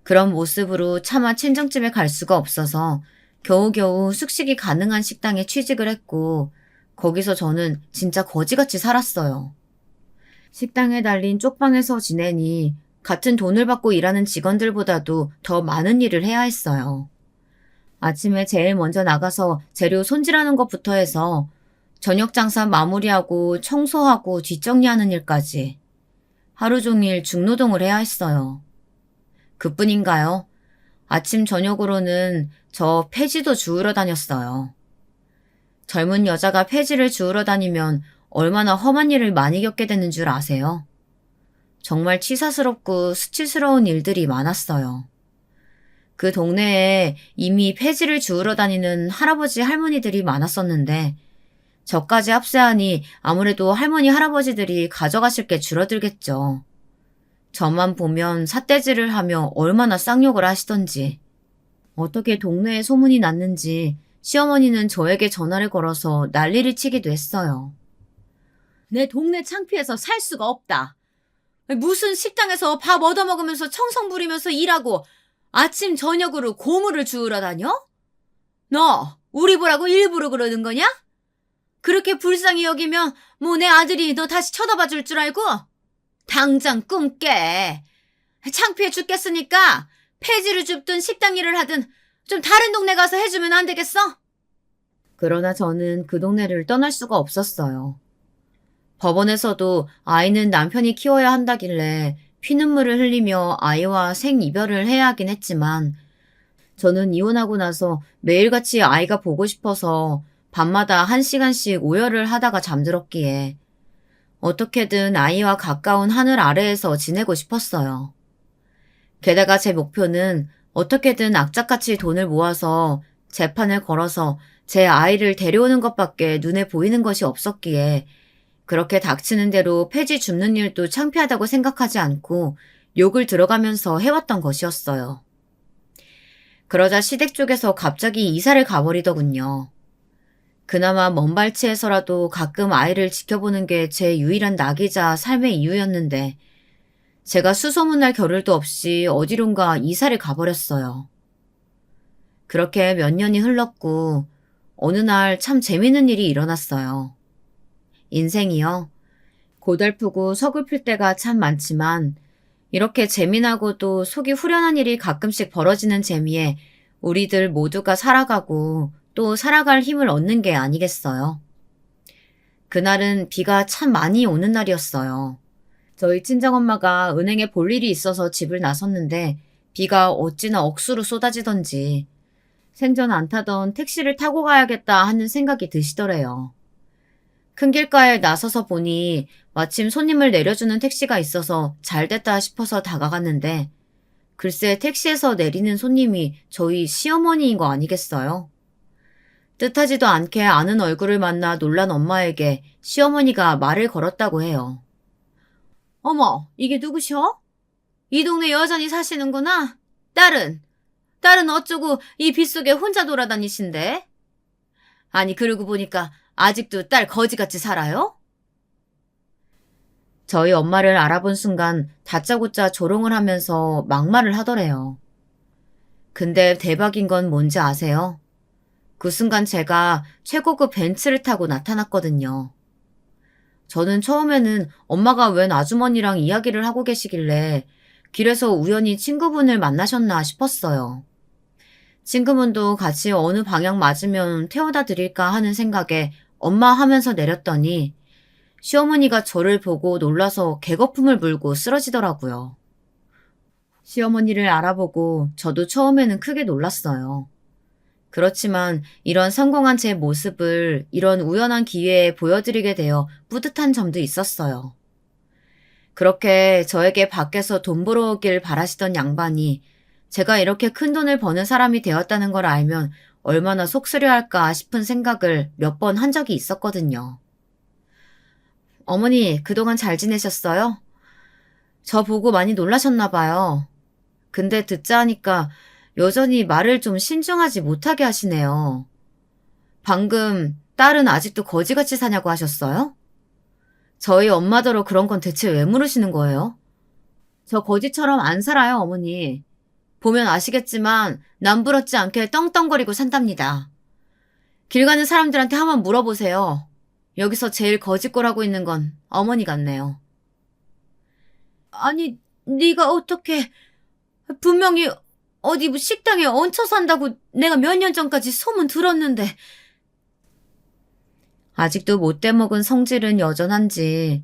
그런 모습으로 차마 친정집에 갈 수가 없어서 겨우겨우 숙식이 가능한 식당에 취직을 했고 거기서 저는 진짜 거지같이 살았어요. 식당에 달린 쪽방에서 지내니 같은 돈을 받고 일하는 직원들보다도 더 많은 일을 해야 했어요. 아침에 제일 먼저 나가서 재료 손질하는 것부터 해서 저녁 장사 마무리하고 청소하고 뒷정리하는 일까지 하루 종일 중노동을 해야 했어요. 그뿐인가요? 아침 저녁으로는 저 폐지도 주우러 다녔어요. 젊은 여자가 폐지를 주우러 다니면 얼마나 험한 일을 많이 겪게 되는 줄 아세요? 정말 치사스럽고 수치스러운 일들이 많았어요. 그 동네에 이미 폐지를 주우러 다니는 할아버지 할머니들이 많았었는데 저까지 합세하니 아무래도 할머니 할아버지들이 가져가실 게 줄어들겠죠. 저만 보면 삿대질을 하며 얼마나 쌍욕을 하시던지. 어떻게 동네에 소문이 났는지 시어머니는 저에게 전화를 걸어서 난리를 치기도 했어요. 내 동네 창피해서 살 수가 없다. 무슨 식당에서 밥 얻어먹으면서 청성 부리면서 일하고 아침 저녁으로 고물을 주우러 다녀? 너 우리 보라고 일부러 그러는 거냐? 그렇게 불쌍히 여기면 뭐 내 아들이 너 다시 쳐다봐 줄 줄 알고? 당장 꿈 깨. 창피해 죽겠으니까 폐지를 줍든 식당 일을 하든 좀 다른 동네 가서 해주면 안 되겠어? 그러나 저는 그 동네를 떠날 수가 없었어요. 법원에서도 아이는 남편이 키워야 한다길래 피눈물을 흘리며 아이와 생이별을 해야 하긴 했지만 저는 이혼하고 나서 매일같이 아이가 보고 싶어서 밤마다 1시간씩 오열을 하다가 잠들었기에 어떻게든 아이와 가까운 하늘 아래에서 지내고 싶었어요. 게다가 제 목표는 어떻게든 악착같이 돈을 모아서 재판을 걸어서 제 아이를 데려오는 것밖에 눈에 보이는 것이 없었기에 그렇게 닥치는 대로 폐지 줍는 일도 창피하다고 생각하지 않고 욕을 들어가면서 해왔던 것이었어요. 그러자 시댁 쪽에서 갑자기 이사를 가버리더군요. 그나마 먼 발치에서라도 가끔 아이를 지켜보는 게 제 유일한 낙이자 삶의 이유였는데 제가 수소문할 겨를도 없이 어디론가 이사를 가버렸어요. 그렇게 몇 년이 흘렀고 어느 날 참 재밌는 일이 일어났어요. 인생이요. 고달프고 서글플 때가 참 많지만 이렇게 재미나고도 속이 후련한 일이 가끔씩 벌어지는 재미에 우리들 모두가 살아가고 또 살아갈 힘을 얻는 게 아니겠어요. 그날은 비가 참 많이 오는 날이었어요. 저희 친정엄마가 은행에 볼 일이 있어서 집을 나섰는데 비가 어찌나 억수로 쏟아지던지 생전 안 타던 택시를 타고 가야겠다 하는 생각이 드시더래요. 큰 길가에 나서서 보니 마침 손님을 내려주는 택시가 있어서 잘됐다 싶어서 다가갔는데 글쎄 택시에서 내리는 손님이 저희 시어머니인 거 아니겠어요? 뜻하지도 않게 아는 얼굴을 만나 놀란 엄마에게 시어머니가 말을 걸었다고 해요. 어머, 이게 누구셔? 이 동네 여전히 사시는구나? 딸은 어쩌고 이 빗속에 혼자 돌아다니신데? 아니 그러고 보니까 아직도 딸 거지같이 살아요? 저희 엄마를 알아본 순간 다짜고짜 조롱을 하면서 막말을 하더래요. 근데 대박인 건 뭔지 아세요? 그 순간 제가 최고급 벤츠를 타고 나타났거든요. 저는 처음에는 엄마가 웬 아주머니랑 이야기를 하고 계시길래 길에서 우연히 친구분을 만나셨나 싶었어요. 친구분도 같이 어느 방향 맞으면 태워다 드릴까 하는 생각에 엄마 하면서 내렸더니 시어머니가 저를 보고 놀라서 개거품을 물고 쓰러지더라고요. 시어머니를 알아보고 저도 처음에는 크게 놀랐어요. 그렇지만 이런 성공한 제 모습을 이런 우연한 기회에 보여드리게 되어 뿌듯한 점도 있었어요. 그렇게 저에게 밖에서 돈 벌어오길 바라시던 양반이 제가 이렇게 큰 돈을 버는 사람이 되었다는 걸 알면 얼마나 속쓰려할까 싶은 생각을 몇 번 한 적이 있었거든요. 어머니, 그동안 잘 지내셨어요? 저 보고 많이 놀라셨나 봐요. 근데 듣자 하니까 여전히 말을 좀 신중하지 못하게 하시네요. 방금 딸은 아직도 거지같이 사냐고 하셨어요? 저희 엄마더러 그런 건 대체 왜 물으시는 거예요? 저 거지처럼 안 살아요, 어머니. 보면 아시겠지만 남부럽지 않게 떵떵거리고 산답니다. 길 가는 사람들한테 한번 물어보세요. 여기서 제일 거짓골하고 있는 건 어머니 같네요. 아니, 네가 어떻게 분명히 어디 뭐 식당에 얹혀 산다고 내가 몇 년 전까지 소문 들었는데 아직도 못돼 먹은 성질은 여전한지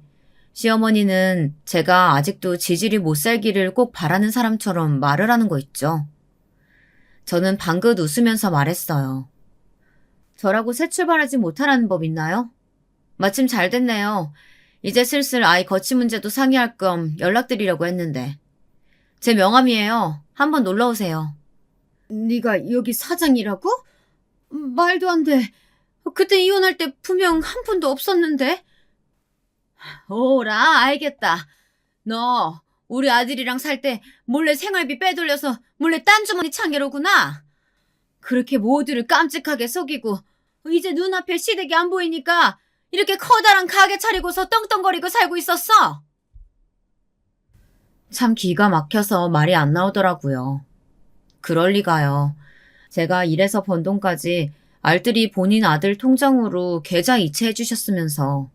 시어머니는 제가 아직도 지질이 못 살기를 꼭 바라는 사람처럼 말을 하는 거 있죠. 저는 방긋 웃으면서 말했어요. 저라고 새 출발하지 못하라는 법 있나요? 마침 잘 됐네요. 이제 슬슬 아이 거치 문제도 상의할 겸 연락드리려고 했는데. 제 명함이에요. 한번 놀러 오세요. 네가 여기 사장이라고? 말도 안 돼. 그때 이혼할 때 분명 한 푼도 없었는데. 오라, 알겠다. 너 우리 아들이랑 살 때 몰래 생활비 빼돌려서 몰래 딴 주머니 창게로구나. 그렇게 모두를 깜찍하게 속이고 이제 눈앞에 시댁이 안 보이니까 이렇게 커다란 가게 차리고서 떵떵거리고 살고 있었어. 참 기가 막혀서 말이 안 나오더라고요. 그럴 리가요. 제가 일해서 번 돈까지 알뜰히 본인 아들 통장으로 계좌 이체해 주셨으면서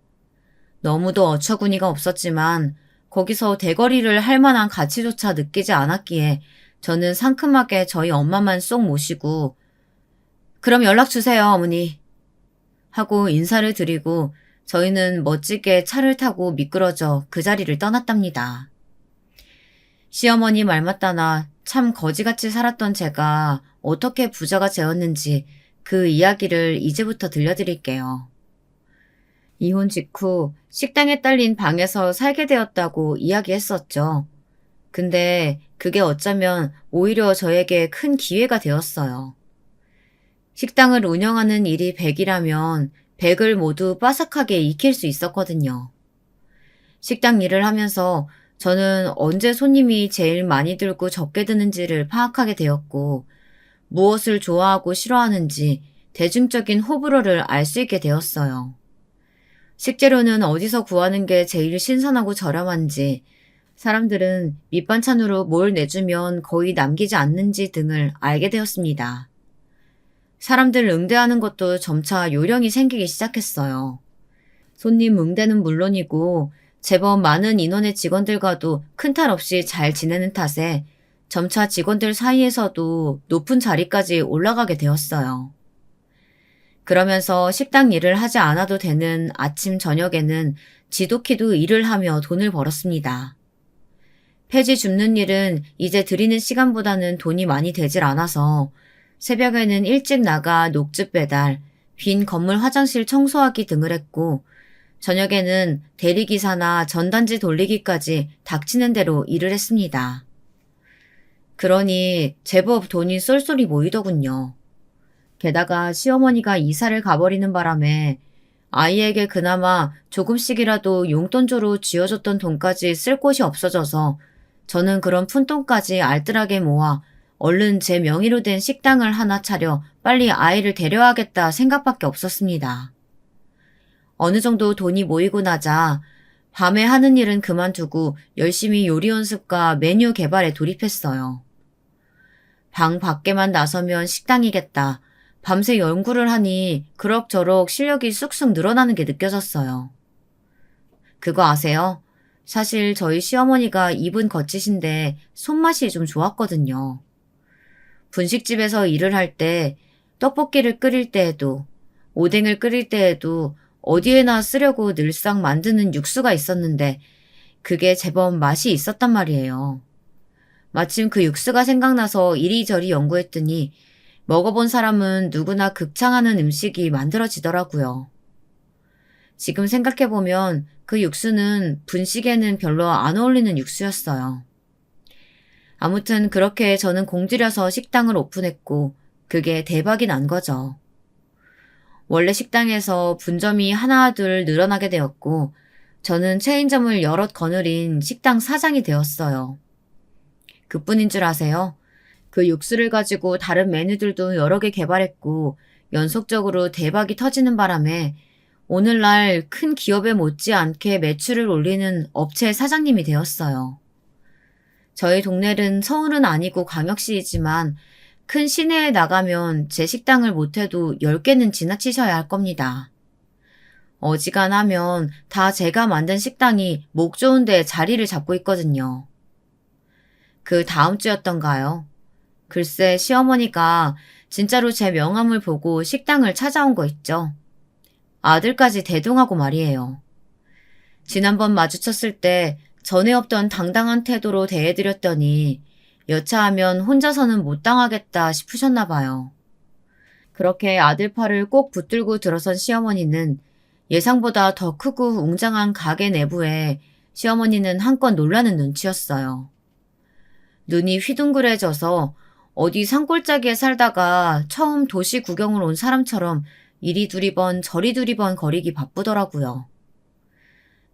너무도 어처구니가 없었지만 거기서 대거리를 할 만한 가치조차 느끼지 않았기에 저는 상큼하게 저희 엄마만 쏙 모시고 그럼 연락 주세요, 어머니. 하고 인사를 드리고 저희는 멋지게 차를 타고 미끄러져 그 자리를 떠났답니다. 시어머니 말 맞다나 참 거지같이 살았던 제가 어떻게 부자가 되었는지 그 이야기를 이제부터 들려드릴게요. 이혼 직후 식당에 딸린 방에서 살게 되었다고 이야기했었죠. 근데 그게 어쩌면 오히려 저에게 큰 기회가 되었어요. 식당을 운영하는 일이 100이라면 100을 모두 빠삭하게 익힐 수 있었거든요. 식당 일을 하면서 저는 언제 손님이 제일 많이 들고 적게 드는지를 파악하게 되었고 무엇을 좋아하고 싫어하는지 대중적인 호불호를 알 수 있게 되었어요. 식재료는 어디서 구하는 게 제일 신선하고 저렴한지, 사람들은 밑반찬으로 뭘 내주면 거의 남기지 않는지 등을 알게 되었습니다. 사람들 응대하는 것도 점차 요령이 생기기 시작했어요. 손님 응대는 물론이고 제법 많은 인원의 직원들과도 큰 탈 없이 잘 지내는 탓에 점차 직원들 사이에서도 높은 자리까지 올라가게 되었어요. 그러면서 식당 일을 하지 않아도 되는 아침 저녁에는 지독히도 일을 하며 돈을 벌었습니다. 폐지 줍는 일은 이제 드리는 시간보다는 돈이 많이 되질 않아서 새벽에는 일찍 나가 녹즙 배달, 빈 건물 화장실 청소하기 등을 했고 저녁에는 대리기사나 전단지 돌리기까지 닥치는 대로 일을 했습니다. 그러니 제법 돈이 쏠쏠히 모이더군요. 게다가 시어머니가 이사를 가버리는 바람에 아이에게 그나마 조금씩이라도 용돈조로 쥐어줬던 돈까지 쓸 곳이 없어져서 저는 그런 푼돈까지 알뜰하게 모아 얼른 제 명의로 된 식당을 하나 차려 빨리 아이를 데려야겠다 생각밖에 없었습니다. 어느 정도 돈이 모이고 나자 밤에 하는 일은 그만두고 열심히 요리 연습과 메뉴 개발에 돌입했어요. 방 밖에만 나서면 식당이겠다. 밤새 연구를 하니 그럭저럭 실력이 쑥쑥 늘어나는 게 느껴졌어요. 그거 아세요? 사실 저희 시어머니가 입은 거치신데 손맛이 좀 좋았거든요. 분식집에서 일을 할 때 떡볶이를 끓일 때에도 오뎅을 끓일 때에도 어디에나 쓰려고 늘상 만드는 육수가 있었는데 그게 제법 맛이 있었단 말이에요. 마침 그 육수가 생각나서 이리저리 연구했더니 먹어본 사람은 누구나 극창하는 음식이 만들어지더라고요. 지금 생각해보면 그 육수는 분식에는 별로 안 어울리는 육수였어요. 아무튼 그렇게 저는 공들여서 식당을 오픈했고 그게 대박이 난 거죠. 원래 식당에서 분점이 하나 둘 늘어나게 되었고 저는 체인점을 여럿 거느린 식당 사장이 되었어요. 그뿐인 줄 아세요? 그 육수를 가지고 다른 메뉴들도 여러 개 개발했고 연속적으로 대박이 터지는 바람에 오늘날 큰 기업에 못지않게 매출을 올리는 업체 사장님이 되었어요. 저희 동네는 서울은 아니고 광역시이지만 큰 시내에 나가면 제 식당을 못해도 10개는 지나치셔야 할 겁니다. 어지간하면 다 제가 만든 식당이 목 좋은 데 자리를 잡고 있거든요. 그 다음 주였던가요? 글쎄 시어머니가 진짜로 제 명함을 보고 식당을 찾아온 거 있죠. 아들까지 대동하고 말이에요. 지난번 마주쳤을 때 전에 없던 당당한 태도로 대해드렸더니 여차하면 혼자서는 못 당하겠다 싶으셨나 봐요. 그렇게 아들 팔을 꼭 붙들고 들어선 시어머니는 예상보다 더 크고 웅장한 가게 내부에 시어머니는 한껏 놀라는 눈치였어요. 눈이 휘둥그레져서 어디 산골짜기에 살다가 처음 도시 구경을 온 사람처럼 이리 두리번 저리 두리번 거리기 바쁘더라고요.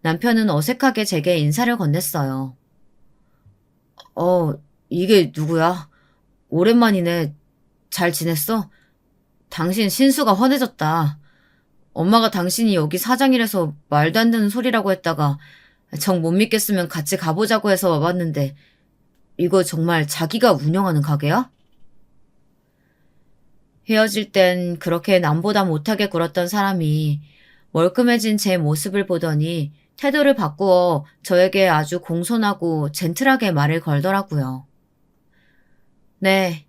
남편은 어색하게 제게 인사를 건넸어요. 이게 누구야? 오랜만이네. 잘 지냈어? 당신 신수가 환해졌다. 엄마가 당신이 여기 사장이라서 말도 안 되는 소리라고 했다가 정 못 믿겠으면 같이 가보자고 해서 와봤는데 이거 정말 자기가 운영하는 가게야? 헤어질 땐 그렇게 남보다 못하게 굴었던 사람이 멀끔해진 제 모습을 보더니 태도를 바꾸어 저에게 아주 공손하고 젠틀하게 말을 걸더라고요. 네,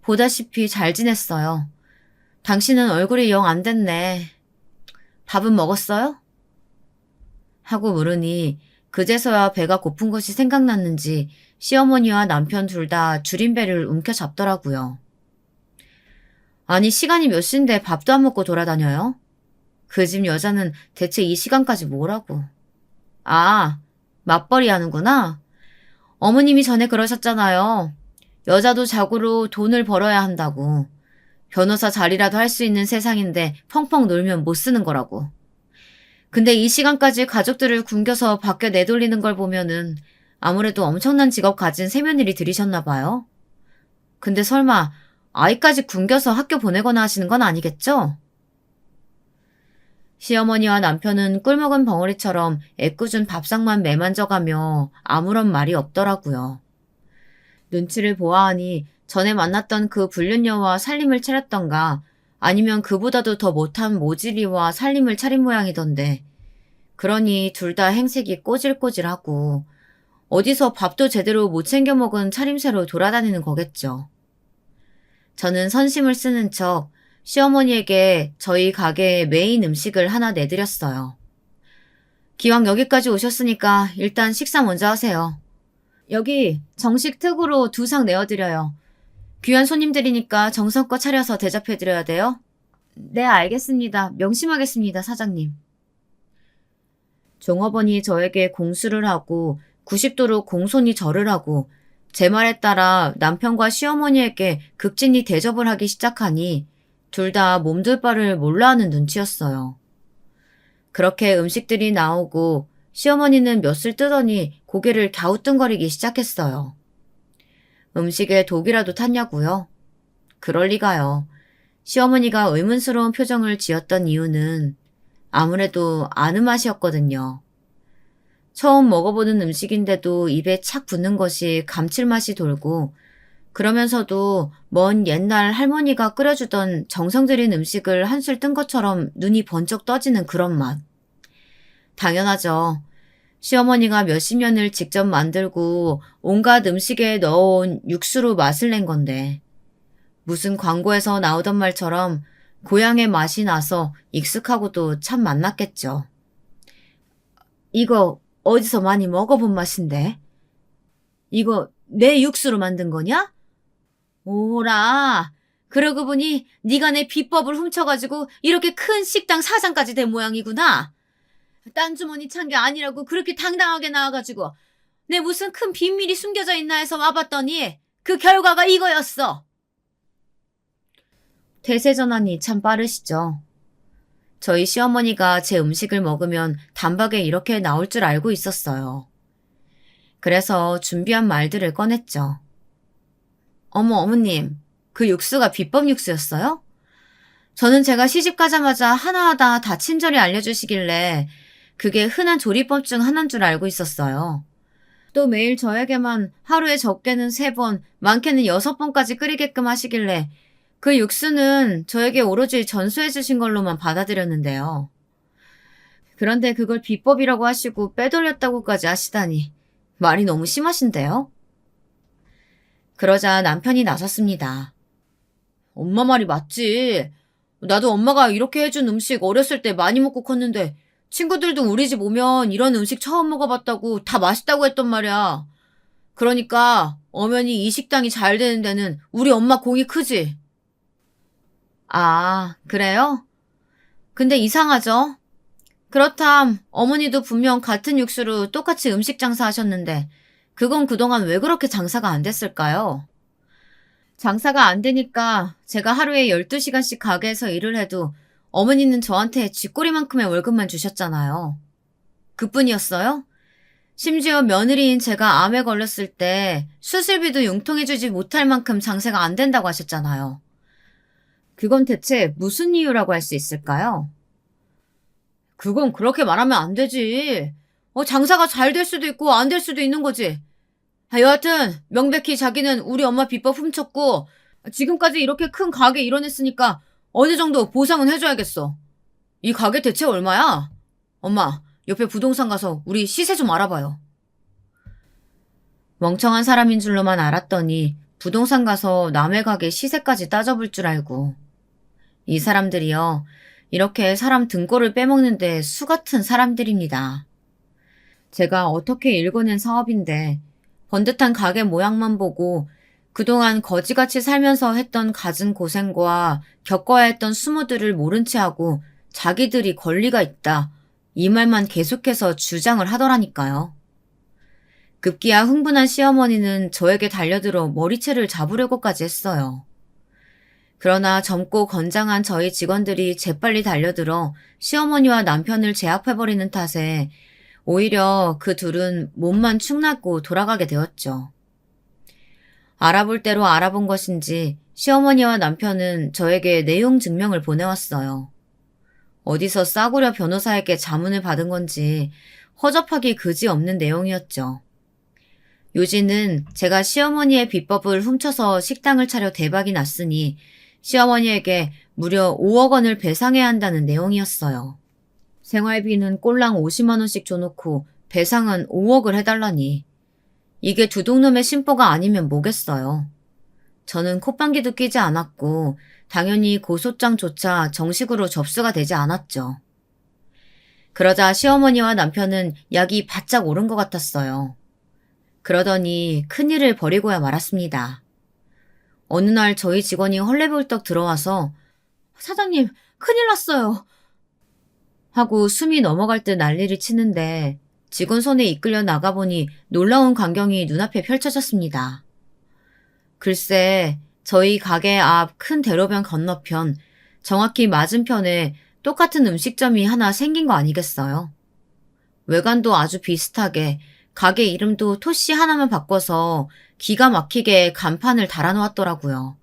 보다시피 잘 지냈어요. 당신은 얼굴이 영 안 됐네. 밥은 먹었어요? 하고 물으니 그제서야 배가 고픈 것이 생각났는지 시어머니와 남편 둘 다 줄임배를 움켜잡더라고요. 아니 시간이 몇 시인데 밥도 안 먹고 돌아다녀요? 그 집 여자는 대체 이 시간까지 뭐라고. 아, 맞벌이 하는구나. 어머님이 전에 그러셨잖아요. 여자도 자고로 돈을 벌어야 한다고. 변호사 자리라도 할 수 있는 세상인데 펑펑 놀면 못 쓰는 거라고. 근데 이 시간까지 가족들을 굶겨서 밖에 내돌리는 걸 보면은 아무래도 엄청난 직업 가진 세며느리 들이셨나 봐요. 근데 설마 아이까지 굶겨서 학교 보내거나 하시는 건 아니겠죠? 시어머니와 남편은 꿀먹은 벙어리처럼 애꿎은 밥상만 매만져가며 아무런 말이 없더라고요. 눈치를 보아하니 전에 만났던 그 불륜녀와 살림을 차렸던가 아니면 그보다도 더 못한 모질이와 살림을 차린 모양이던데 그러니 둘 다 행색이 꼬질꼬질하고 어디서 밥도 제대로 못 챙겨 먹은 차림새로 돌아다니는 거겠죠. 저는 선심을 쓰는 척 시어머니에게 저희 가게의 메인 음식을 하나 내드렸어요. 기왕 여기까지 오셨으니까 일단 식사 먼저 하세요. 여기 정식 특으로 2상 내어드려요. 귀한 손님들이니까 정성껏 차려서 대접해드려야 돼요. 네, 알겠습니다. 명심하겠습니다, 사장님. 종업원이 저에게 공수를 하고 90도로 공손히 절을 하고 제 말에 따라 남편과 시어머니에게 극진히 대접을 하기 시작하니 둘 다 몸둘 바를 몰라 하는 눈치였어요. 그렇게 음식들이 나오고 시어머니는 몇을 뜨더니 고개를 갸우뚱거리기 시작했어요. 음식에 독이라도 탔냐고요? 그럴 리가요. 시어머니가 의문스러운 표정을 지었던 이유는 아무래도 아는 맛이었거든요. 처음 먹어보는 음식인데도 입에 착 붙는 것이 감칠맛이 돌고 그러면서도 먼 옛날 할머니가 끓여주던 정성 들인 음식을 한술 뜬 것처럼 눈이 번쩍 떠지는 그런 맛. 당연하죠. 시어머니가 몇십 년을 직접 만들고 온갖 음식에 넣어온 육수로 맛을 낸 건데 무슨 광고에서 나오던 말처럼 고향의 맛이 나서 익숙하고도 참 맛났겠죠. 이거 어디서 많이 먹어본 맛인데? 이거 내 육수로 만든 거냐? 오라. 그러고 보니 네가 내 비법을 훔쳐가지고 이렇게 큰 식당 사장까지 된 모양이구나. 딴 주머니 찬 게 아니라고 그렇게 당당하게 나와가지고 내 무슨 큰 비밀이 숨겨져 있나 해서 와봤더니 그 결과가 이거였어. 태세 전환이 참 빠르시죠. 저희 시어머니가 제 음식을 먹으면 단박에 이렇게 나올 줄 알고 있었어요. 그래서 준비한 말들을 꺼냈죠. 어머님, 그 육수가 비법 육수였어요? 저는 제가 시집 가자마자 하나하나 다 친절히 알려주시길래 그게 흔한 조리법 중 하나인 줄 알고 있었어요. 또 매일 저에게만 하루에 적게는 3번, 많게는 6번까지 끓이게끔 하시길래 그 육수는 저에게 오로지 전수해 주신 걸로만 받아들였는데요. 그런데 그걸 비법이라고 하시고 빼돌렸다고까지 하시다니 말이 너무 심하신데요? 그러자 남편이 나섰습니다. 엄마 말이 맞지. 나도 엄마가 이렇게 해준 음식 어렸을 때 많이 먹고 컸는데 친구들도 우리 집 오면 이런 음식 처음 먹어봤다고 다 맛있다고 했단 말이야. 그러니까 엄연히 이 식당이 잘 되는 데는 우리 엄마 공이 크지. 아, 그래요? 근데 이상하죠? 그렇담 어머니도 분명 같은 육수로 똑같이 음식 장사하셨는데 그건 그동안 왜 그렇게 장사가 안 됐을까요? 장사가 안 되니까 제가 하루에 12시간씩 가게에서 일을 해도 어머니는 저한테 쥐꼬리만큼의 월급만 주셨잖아요. 그뿐이었어요? 심지어 며느리인 제가 암에 걸렸을 때 수술비도 융통해주지 못할 만큼 장사가 안 된다고 하셨잖아요. 그건 대체 무슨 이유라고 할 수 있을까요? 그건 그렇게 말하면 안 되지. 장사가 잘 될 수도 있고 안 될 수도 있는 거지. 여하튼 명백히 자기는 우리 엄마 비법 훔쳤고 지금까지 이렇게 큰 가게 일어냈으니까 어느 정도 보상은 해줘야겠어. 이 가게 대체 얼마야? 엄마, 옆에 부동산 가서 우리 시세 좀 알아봐요. 멍청한 사람인 줄로만 알았더니 부동산 가서 남의 가게 시세까지 따져볼 줄 알고. 이 사람들이요. 이렇게 사람 등골을 빼먹는데 수 같은 사람들입니다. 제가 어떻게 읽어낸 사업인데 번듯한 가게 모양만 보고 그동안 거지같이 살면서 했던 갖은 고생과 겪어야 했던 수모들을 모른 채 하고 자기들이 권리가 있다. 이 말만 계속해서 주장을 하더라니까요. 급기야 흥분한 시어머니는 저에게 달려들어 머리채를 잡으려고까지 했어요. 그러나 젊고 건장한 저희 직원들이 재빨리 달려들어 시어머니와 남편을 제압해버리는 탓에 오히려 그 둘은 몸만 축났고 돌아가게 되었죠. 알아볼 대로 알아본 것인지 시어머니와 남편은 저에게 내용 증명을 보내왔어요. 어디서 싸구려 변호사에게 자문을 받은 건지 허접하기 그지없는 내용이었죠. 요지는 제가 시어머니의 비법을 훔쳐서 식당을 차려 대박이 났으니 시어머니에게 무려 5억 원을 배상해야 한다는 내용이었어요. 생활비는 꼴랑 50만 원씩 줘놓고 배상은 5억을 해달라니. 이게 두둑놈의 심보가 아니면 뭐겠어요. 저는 콧방귀도 끼지 않았고 당연히 고소장조차 정식으로 접수가 되지 않았죠. 그러자 시어머니와 남편은 약이 바짝 오른 것 같았어요. 그러더니 큰일을 벌이고야 말았습니다. 어느 날 저희 직원이 헐레벌떡 들어와서 사장님, 큰일 났어요. 하고 숨이 넘어갈 듯 난리를 치는데 직원 손에 이끌려 나가보니 놀라운 광경이 눈앞에 펼쳐졌습니다. 글쎄, 저희 가게 앞 큰 대로변 건너편, 정확히 맞은편에 똑같은 음식점이 하나 생긴 거 아니겠어요? 외관도 아주 비슷하게 가게 이름도 토씨 하나만 바꿔서 기가 막히게 간판을 달아놓았더라고요.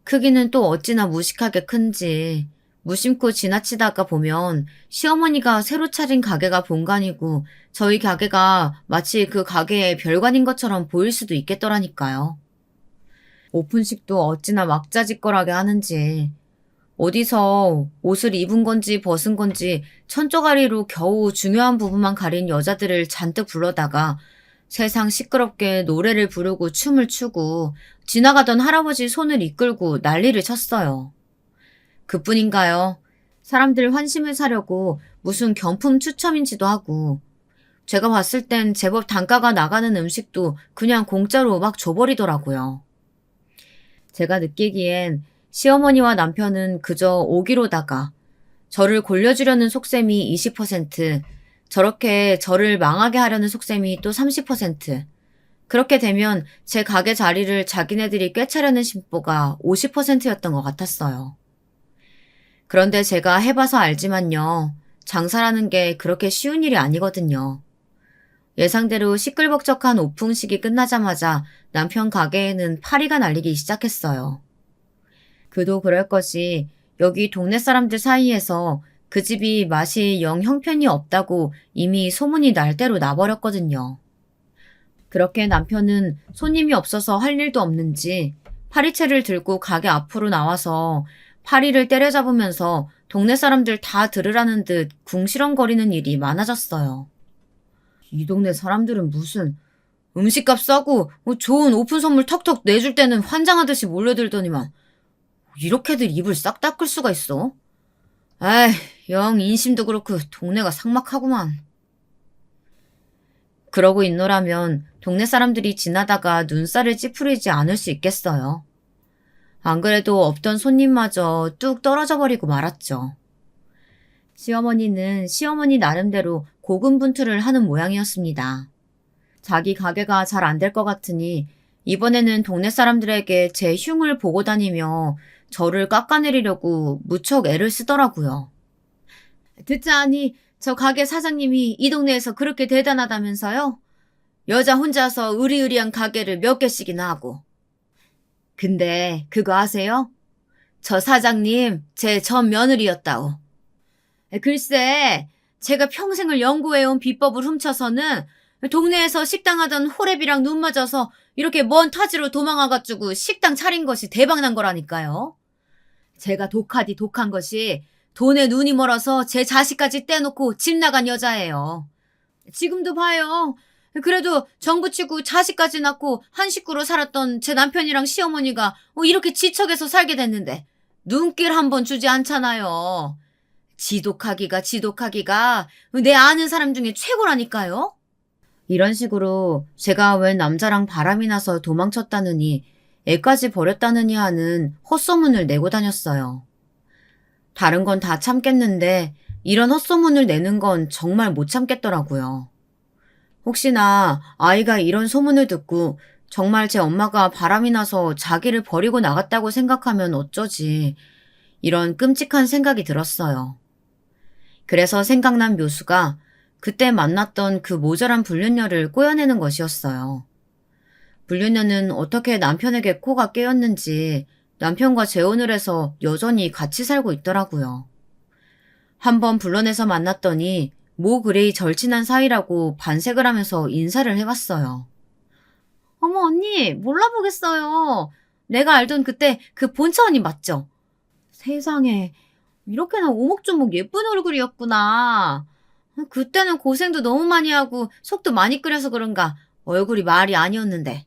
크기는 또 어찌나 무식하게 큰지 무심코 지나치다가 보면 시어머니가 새로 차린 가게가 본관이고 저희 가게가 마치 그 가게의 별관인 것처럼 보일 수도 있겠더라니까요. 오픈식도 어찌나 막자지껄하게 하는지 어디서 옷을 입은 건지 벗은 건지 천조가리로 겨우 중요한 부분만 가린 여자들을 잔뜩 불러다가 세상 시끄럽게 노래를 부르고 춤을 추고 지나가던 할아버지 손을 이끌고 난리를 쳤어요. 그뿐인가요? 사람들 환심을 사려고 무슨 경품 추첨인지도 하고 제가 봤을 땐 제법 단가가 나가는 음식도 그냥 공짜로 막 줘버리더라고요. 제가 느끼기엔 시어머니와 남편은 그저 오기로다가 저를 골려주려는 속셈이 20%, 저렇게 저를 망하게 하려는 속셈이 또 30%, 그렇게 되면 제 가게 자리를 자기네들이 꿰차려는 심보가 50%였던 것 같았어요. 그런데 제가 해봐서 알지만요. 장사라는 게 그렇게 쉬운 일이 아니거든요. 예상대로 시끌벅적한 오픈식이 끝나자마자 남편 가게에는 파리가 날리기 시작했어요. 그도 그럴 것이 여기 동네 사람들 사이에서 그 집이 맛이 영 형편이 없다고 이미 소문이 날 대로 나버렸거든요. 그렇게 남편은 손님이 없어서 할 일도 없는지 파리채를 들고 가게 앞으로 나와서 파리를 때려잡으면서 동네 사람들 다 들으라는 듯 궁시렁거리는 일이 많아졌어요. 이 동네 사람들은 무슨 음식값 싸고 좋은 오픈 선물 턱턱 내줄 때는 환장하듯이 몰려들더니만 이렇게들 입을 싹 닦을 수가 있어? 아이, 영 인심도 그렇고 동네가 삭막하구만. 그러고 있노라면 동네 사람들이 지나다가 눈살을 찌푸리지 않을 수 있겠어요. 안 그래도 없던 손님마저 뚝 떨어져 버리고 말았죠. 시어머니는 시어머니 나름대로 고군분투를 하는 모양이었습니다. 자기 가게가 잘 안 될 것 같으니 이번에는 동네 사람들에게 제 흉을 보고 다니며 저를 깎아내리려고 무척 애를 쓰더라고요. 듣자하니 저 가게 사장님이 이 동네에서 그렇게 대단하다면서요? 여자 혼자서 으리으리한 가게를 몇 개씩이나 하고. 근데 그거 아세요? 저 사장님 제 전 며느리였다오. 글쎄, 제가 평생을 연구해온 비법을 훔쳐서는 동네에서 식당 하던 호랩이랑 눈 맞아서 이렇게 먼 타지로 도망와가지고 식당 차린 것이 대박난 거라니까요. 제가 독하디 독한 것이 돈에 눈이 멀어서 제 자식까지 떼놓고 집 나간 여자예요. 지금도 봐요. 그래도 정부치고 자식까지 낳고 한 식구로 살았던 제 남편이랑 시어머니가 이렇게 지척에서 살게 됐는데 눈길 한번 주지 않잖아요. 지독하기가 내 아는 사람 중에 최고라니까요. 이런 식으로 제가 웬 남자랑 바람이 나서 도망쳤다느니 애까지 버렸다느니 하는 헛소문을 내고 다녔어요. 다른 건 다 참겠는데 이런 헛소문을 내는 건 정말 못 참겠더라고요. 혹시나 아이가 이런 소문을 듣고 정말 제 엄마가 바람이 나서 자기를 버리고 나갔다고 생각하면 어쩌지, 이런 끔찍한 생각이 들었어요. 그래서 생각난 묘수가 그때 만났던 그 모자란 불륜녀를 꼬여내는 것이었어요. 불륜녀는 어떻게 남편에게 코가 깨었는지 남편과 재혼을 해서 여전히 같이 살고 있더라고요. 한번 불러내서 만났더니 모 그레이 절친한 사이라고 반색을 하면서 인사를 해왔어요. 어머 언니 몰라보겠어요. 내가 알던 그때 그 본처 언니 맞죠? 세상에 이렇게나 오목조목 예쁜 얼굴이었구나. 그때는 고생도 너무 많이 하고 속도 많이 끓여서 그런가 얼굴이 말이 아니었는데.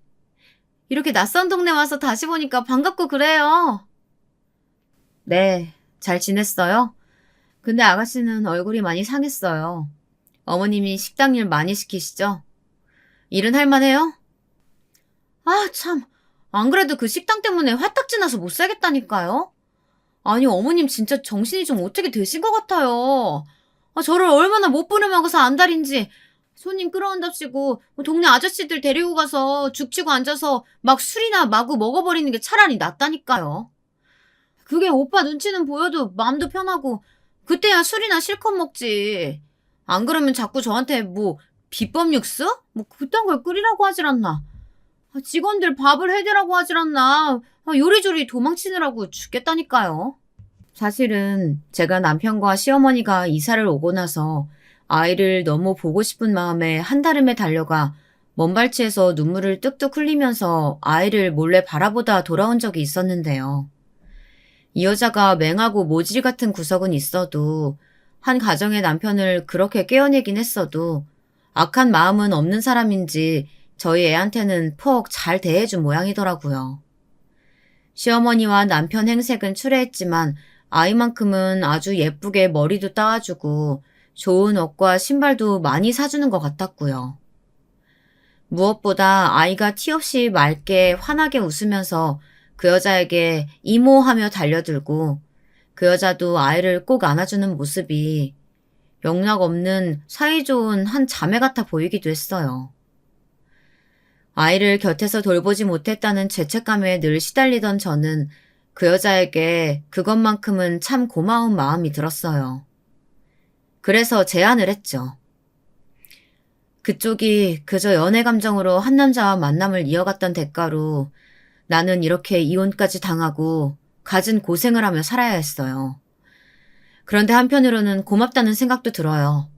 이렇게 낯선 동네 와서 다시 보니까 반갑고 그래요. 네, 잘 지냈어요? 근데 아가씨는 얼굴이 많이 상했어요. 어머님이 식당 일 많이 시키시죠? 일은 할만해요? 아, 참. 안 그래도 그 식당 때문에 화딱지 나서 못 살겠다니까요? 아니, 어머님 진짜 정신이 좀 어떻게 되신 것 같아요. 저를 얼마나 못 부림하고서 안달인지. 손님 끌어온답시고 동네 아저씨들 데리고 가서 죽치고 앉아서 막 술이나 마구 먹어버리는 게 차라리 낫다니까요. 그게 오빠 눈치는 보여도 마음도 편하고 그때야 술이나 실컷 먹지. 안 그러면 자꾸 저한테 뭐 비법 육수? 뭐 그딴 걸 끓이라고 하질 않나. 직원들 밥을 해대라고 하질 않나. 요리조리 도망치느라고 죽겠다니까요. 사실은 제가 남편과 시어머니가 이사를 오고 나서 아이를 너무 보고 싶은 마음에 한달음에 달려가 먼발치에서 눈물을 뚝뚝 흘리면서 아이를 몰래 바라보다 돌아온 적이 있었는데요. 이 여자가 맹하고 모질 같은 구석은 있어도 한 가정의 남편을 그렇게 깨어내긴 했어도 악한 마음은 없는 사람인지 저희 애한테는 퍽 잘 대해준 모양이더라고요. 시어머니와 남편 행색은 추레했지만 아이만큼은 아주 예쁘게 머리도 따와주고 좋은 옷과 신발도 많이 사주는 것 같았고요. 무엇보다 아이가 티 없이 맑게 환하게 웃으면서 그 여자에게 이모하며 달려들고 그 여자도 아이를 꼭 안아주는 모습이 영락 없는 사이좋은 한 자매 같아 보이기도 했어요. 아이를 곁에서 돌보지 못했다는 죄책감에 늘 시달리던 저는 그 여자에게 그것만큼은 참 고마운 마음이 들었어요. 그래서 제안을 했죠. 그쪽이 그저 연애 감정으로 한 남자와 만남을 이어갔던 대가로 나는 이렇게 이혼까지 당하고 갖은 고생을 하며 살아야 했어요. 그런데 한편으로는 고맙다는 생각도 들어요.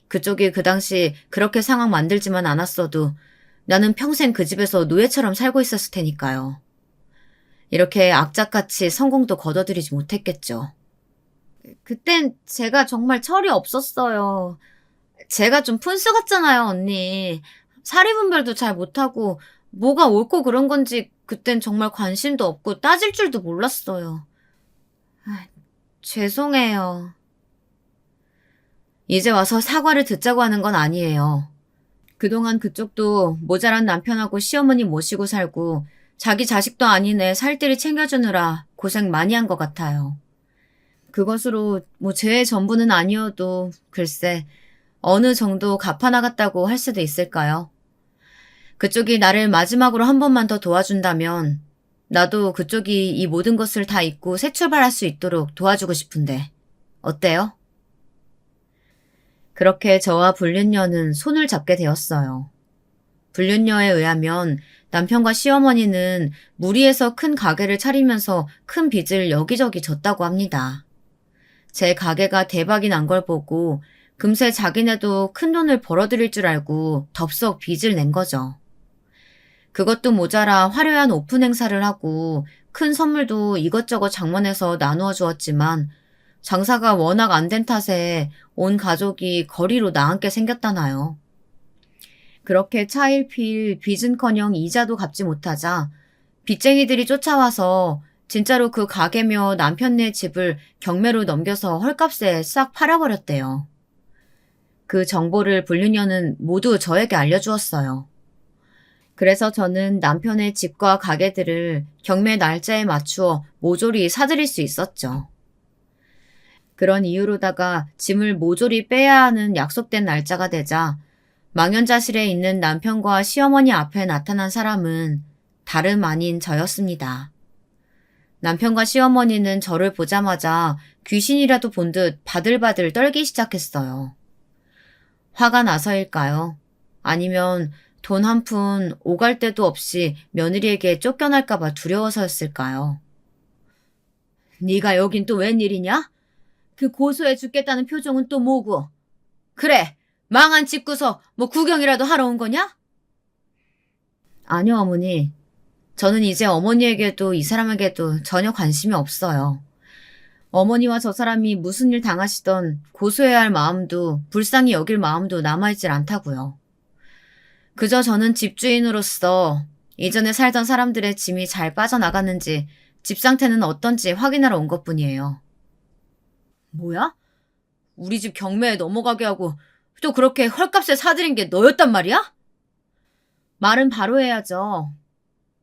그쪽이 그 당시 그렇게 상황 만들지만 않았어도 나는 평생 그 집에서 노예처럼 살고 있었을 테니까요. 이렇게 악착같이 성공도 거둬들이지 못했겠죠. 그땐 제가 정말 철이 없었어요. 제가 좀 푼수 같잖아요, 언니. 사리분별도 잘 못하고 뭐가 옳고 그런 건지 그땐 정말 관심도 없고 따질 줄도 몰랐어요. 아, 죄송해요. 이제 와서 사과를 듣자고 하는 건 아니에요. 그동안 그쪽도 모자란 남편하고 시어머니 모시고 살고 자기 자식도 아닌 애 살뜰히 챙겨주느라 고생 많이 한 것 같아요. 그것으로 뭐 죄의 전부는 아니어도 글쎄 어느 정도 갚아나갔다고 할 수도 있을까요? 그쪽이 나를 마지막으로 한 번만 더 도와준다면 나도 그쪽이 이 모든 것을 다 잊고 새 출발할 수 있도록 도와주고 싶은데 어때요? 그렇게 저와 불륜녀는 손을 잡게 되었어요. 불륜녀에 의하면 남편과 시어머니는 무리해서 큰 가게를 차리면서 큰 빚을 여기저기 졌다고 합니다. 제 가게가 대박이 난 걸 보고 금세 자기네도 큰 돈을 벌어들일 줄 알고 덥석 빚을 낸 거죠. 그것도 모자라 화려한 오픈 행사를 하고 큰 선물도 이것저것 장만해서 나누어 주었지만 장사가 워낙 안 된 탓에 온 가족이 거리로 나앉게 생겼다나요. 그렇게 차일피일 빚은커녕 이자도 갚지 못하자 빚쟁이들이 쫓아와서 진짜로 그 가게며 남편네 집을 경매로 넘겨서 헐값에 싹 팔아버렸대요. 그 정보를 불륜녀는 모두 저에게 알려주었어요. 그래서 저는 남편의 집과 가게들을 경매 날짜에 맞추어 모조리 사들일 수 있었죠. 그런 이유로다가 짐을 모조리 빼야 하는 약속된 날짜가 되자 망연자실에 있는 남편과 시어머니 앞에 나타난 사람은 다름 아닌 저였습니다. 남편과 시어머니는 저를 보자마자 귀신이라도 본 듯 바들바들 떨기 시작했어요. 화가 나서일까요? 아니면 돈 한 푼 오갈 데도 없이 며느리에게 쫓겨날까봐 두려워서였을까요? 네가 여긴 또 웬일이냐? 그 고소해 죽겠다는 표정은 또 뭐고? 그래, 망한 집구서 뭐 구경이라도 하러 온 거냐? 아니요, 어머니. 저는 이제 어머니에게도 이 사람에게도 전혀 관심이 없어요. 어머니와 저 사람이 무슨 일 당하시던 고소해야 할 마음도 불쌍히 여길 마음도 남아있질 않다고요. 그저 저는 집주인으로서 이전에 살던 사람들의 짐이 잘 빠져나갔는지 집 상태는 어떤지 확인하러 온 것뿐이에요. 뭐야? 우리 집 경매에 넘어가게 하고 또 그렇게 헐값에 사들인 게 너였단 말이야? 말은 바로 해야죠.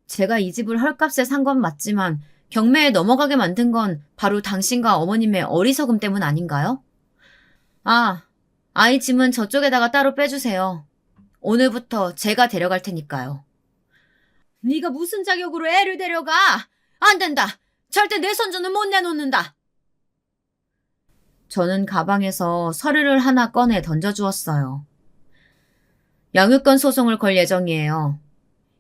제가 이 집을 헐값에 산 건 맞지만 경매에 넘어가게 만든 건 바로 당신과 어머님의 어리석음 때문 아닌가요? 아, 아이 짐은 저쪽에다가 따로 빼주세요. 오늘부터 제가 데려갈 테니까요. 네가 무슨 자격으로 애를 데려가? 안 된다. 절대 내 손주는 못 내놓는다. 저는 가방에서 서류를 하나 꺼내 던져주었어요. 양육권 소송을 걸 예정이에요.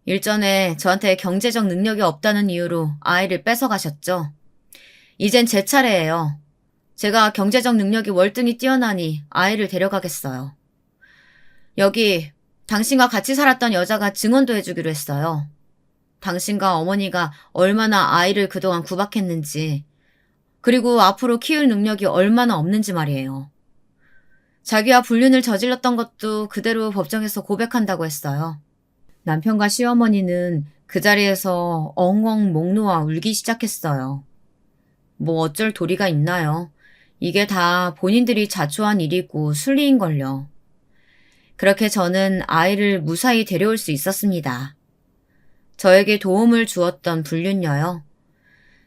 일전에 저한테 경제적 능력이 없다는 이유로 아이를 뺏어가셨죠. 이젠 제 차례예요. 제가 경제적 능력이 월등히 뛰어나니 아이를 데려가겠어요. 여기 당신과 같이 살았던 여자가 증언도 해주기로 했어요. 당신과 어머니가 얼마나 아이를 그동안 구박했는지, 그리고 앞으로 키울 능력이 얼마나 없는지 말이에요. 자기와 불륜을 저질렀던 것도 그대로 법정에서 고백한다고 했어요. 남편과 시어머니는 그 자리에서 엉엉 목 놓아 울기 시작했어요. 뭐 어쩔 도리가 있나요? 이게 다 본인들이 자초한 일이고 순리인걸요. 그렇게 저는 아이를 무사히 데려올 수 있었습니다. 저에게 도움을 주었던 불륜녀요.